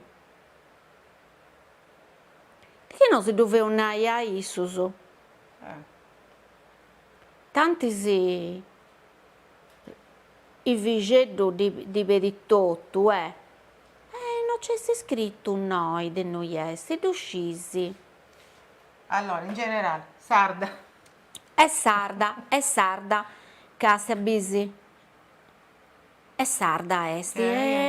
S1: che non si dove un'aia isuso tanti si il vigeddo di Beritotto, non c'è scritto noi di noi essere uscisi.
S2: Allora, in generale, sarda.
S1: È sarda, casa bisi. È sarda,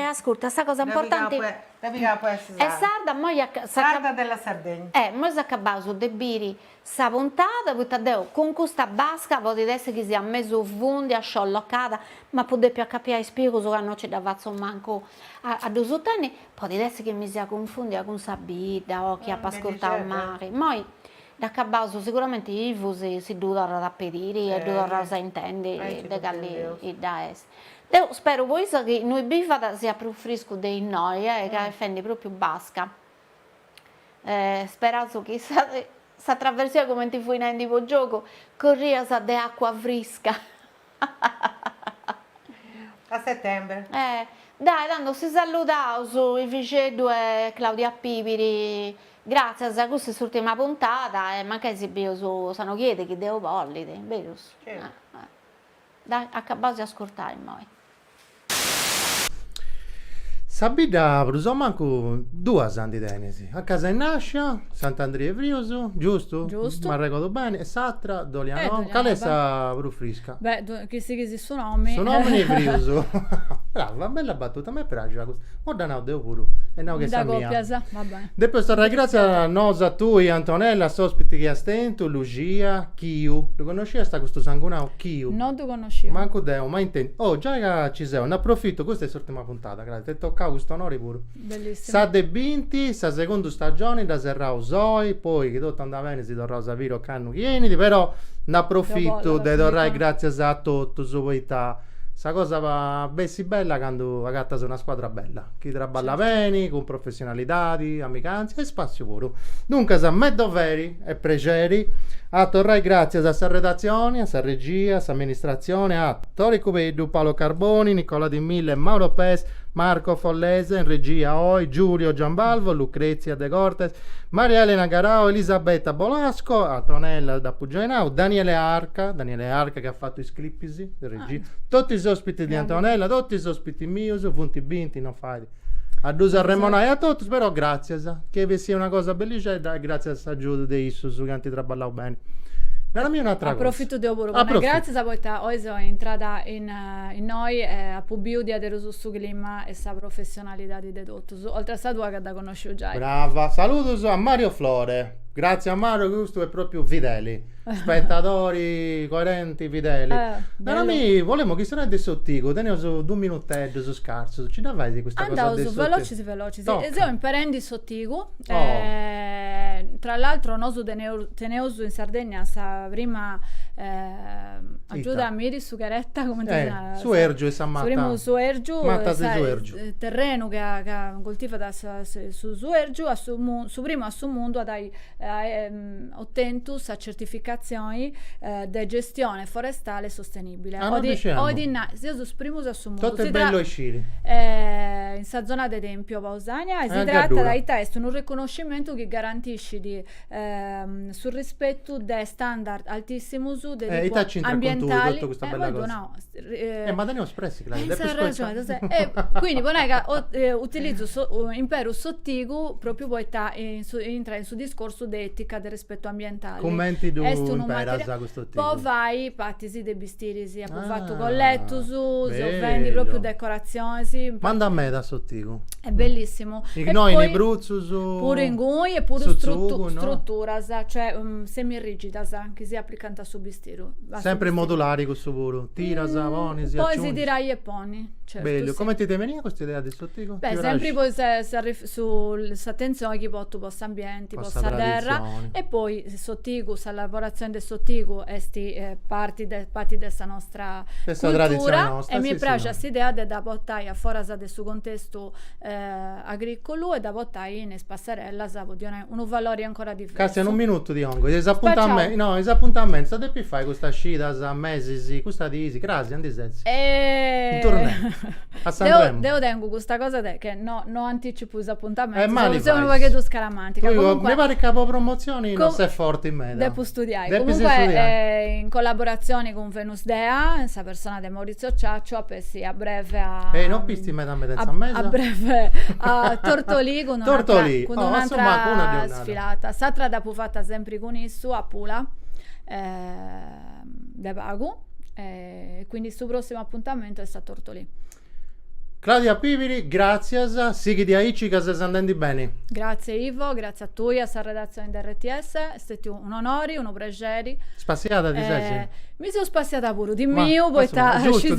S1: ascolta, sta cosa importante.
S2: Devi che può essere
S1: È
S2: sarda.
S1: sarda, mo
S2: Sarda della Sardegna.
S1: mo si accabato de biri sta puntata, perché deo con questa basca potete essere che sia mezzo vundi, sciolloccata, ma potete più capire spiego che non ci dava manco a due sottani, potete essere che mi sia confondita con Sabida o chi ha ascoltato il mare. Poi da accabato sicuramente Ivo si dovrà rapperire e dovrà intendere
S2: ci
S1: de
S2: può
S1: galli
S2: dire.
S1: e da est. Io spero voi che noi bifata sia più fresco dei noi, che fendi proprio basca. Sperato che sta traversione come ti fu in tipo gioco, corria sa de acqua fresca.
S2: A settembre.
S1: Dai, tanto si salutano su i Vicedo e Claudia Pipiri. Grazie a questa ultima puntata e magari si bio su Sano Chiede che devo pollite, vero?
S2: Certo.
S1: Dai, accabato di ascoltare noi.
S4: Sabida, però manco due santi tenesi. A casa in Nascia, Sant'Andrea Frioso, giusto?
S5: Giusto.
S4: Ma ricordo bene. E Satra, Doliano.
S5: Doliano,
S4: Calessa Brufrisca.
S5: Beh, chi suo nome.
S4: Sono nome Frioso. Brava, bella battuta, a me piace questa. Ora no, devo pure. E no che
S5: Da
S4: sa mia.
S5: coppia, va bene.
S4: Dopo stare grazie a Nosa, tu e Antonella, ospiti che astento, Lucia, Chiu. Lo conosci sta questo sanguinao? Chiu.
S5: Non ti conoscevo.
S4: Manco Deo, ma intendo. Oh, già che ci sei, ne approfitto, questa è l'ultima puntata, grazie. Ti tocca questo onore pure.
S5: Bellissimo.
S4: Sa de Binti, sa seconda stagione, da Serra Usoi, poi che tutto andava bene si dovrà sapere che hanno chieniti, però ne approfitto
S5: Dopo,
S4: de
S5: la
S4: dovrei
S5: finita.
S4: grazie a tutto, su poetà. Sta cosa va bessi bella quando la gatta è una squadra bella, chi traballa bene, con professionalità, amicanza e spazio puro. Dunque, sa me doveri e piaceri, a tornare grazie a questa redazione, a questa regia, a questa amministrazione, a Tori Cupedu, Paolo Carboni, Nicola Di Mille, Mauro Pes, Marco Follese, in regia Oi, Giulio Giambalvo, Lucrezia De Cortes, Maria Elena Garao, Elisabetta Bolasco, Antonella da Pugenau, Daniele Arca che ha fatto i scrippisi, in regia, tutti gli ospiti di Antonella, tutti gli ospiti miei, punti binti, non fai. A Dusa Remonai a tutti, però grazie, che vi sia una cosa bellissima e grazie a Saggiudo di Issus che hanno traballato bene. Nella mia un'altra
S5: Approfitto di oporo.
S4: Approfitto.
S5: Grazie a voi, oggi sono entrata in noi a Pubiu di avere su clima e sa professionalità di dedotto. Oltre a sta tua che da conosco già.
S4: Brava, saluto a Mario Flore. Grazie a Mario, questo è proprio fedeli. Spettatori coerenti, fedeli.
S5: bello.
S4: Mi volevamo che se ne sottico, tenevo su 2 minuti su scarso. Ci davai di questa cosa
S5: Andavo
S4: adesso?
S5: su veloci.
S4: Tocca.
S5: Siamo imperendi sottigo. Tra l'altro, noi tenevo in Sardegna sa prima aiuta a Miri su Caretta come
S4: su Ergio e San Matta.
S5: Su Ergio,
S4: Matta su Ergio.
S5: terreno che coltiva da su Ergio, su prima a su mondo dai ottenuto a certificazioni di gestione forestale sostenibile. Io su primo a su mondo.
S4: Tutto è bello e sciri.
S5: In sta zona ad esempio Pausania e si tratta dai test un riconoscimento che garantisce sul rispetto dei standard altissimi ambientali
S4: con questa bella cosa. Ma Daniele espressi
S5: quindi utilizzo impero sottigo proprio poi entra in su discorso di etica del rispetto ambientale.
S4: Commenti du impera questo tipo.
S5: Poi vai pattisi de bistirisi fatto con lettusu,
S4: bello.
S5: vendi proprio decorazioni.
S4: Manda a me da sottigo.
S5: È bellissimo. E
S4: Noi
S5: poi
S4: in Abruzzo su...
S5: pure in Gui e pure
S4: su zugu, no?
S5: strutturas, cioè semi-rigidas che si applicano a subistiru.
S4: Sempre modulari questo pure. Tira, savoni, si
S5: Poi si
S4: aggiunge.
S5: dirà e poni. Certo,
S4: Bello.
S5: sì.
S4: Come ti veniva questa idea di sottico?
S5: Beh, sempre poi sull'attenzione che porto possa ambienti,
S4: Possa
S5: possa terra
S4: tradizioni.
S5: e poi sottigu, la lavorazione del sottigu esti parti della nostra
S4: Questa tradizione
S5: cultura
S4: nostra,
S5: e mi
S4: sì,
S5: piace
S4: sì,
S5: questa idea di da portare a fuori del suo contesto agricolo e da portare in passarella un valore ancora diverso.
S4: Cazzo, in un minuto di ongo. Esappuntamento. No, esappuntamento. State più fai questa scita a mesi, sì, questa di easy. Grazie, andiamo
S5: E...
S4: Un torneo. A Sanremo.
S5: Devo tengo questa cosa che no anticipo gli appuntamenti.
S4: mali
S5: Siamo
S4: vai.
S5: qualche due scaramantica.
S4: Mi pare che capo promozioni non sei forte in me.
S5: Devo studiare.
S4: Devi
S5: Comunque
S4: studiare.
S5: in collaborazione con Venus Dea, questa persona di Maurizio Ciaccio, a pensi a breve a
S4: non pisti me da medenza a mezzo?
S5: a breve a Tortolì con
S4: Tortolì.
S5: con
S4: Oh,
S5: un'altra
S4: insomma, con una giornata.
S5: sfilata. Satra da fatta sempre con isso a Pula de Pago. Quindi il suo prossimo appuntamento è a Tortolì.
S4: Claudia Piviri, grazie. Sighi di Aici che si andendi bene.
S5: Grazie Ivo, grazie a tu e alla redazione di RTS, è stato un onore, un piacere.
S4: Spaziata di sé.
S5: Mi sono spaziata pure di
S4: Ma,
S5: mio, poi
S4: insomma, giusto,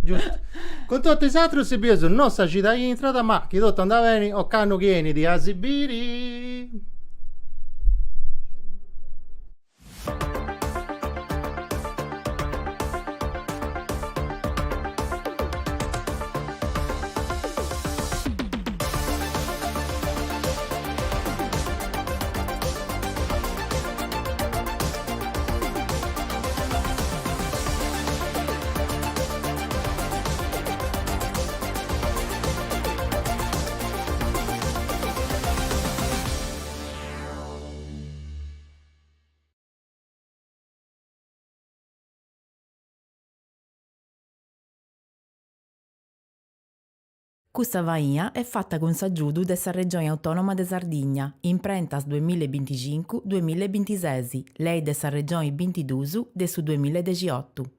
S4: giusto. Con tutti i altri si piace non sta città intrata, ma chi tutto andava bene o canno chieni di Asibiri.
S3: Questa vaia è fatta con s'aggiudu dessa regione autonoma de Sardigna, in prentas 2025-2026, lei dessa regione 22 de su 2018.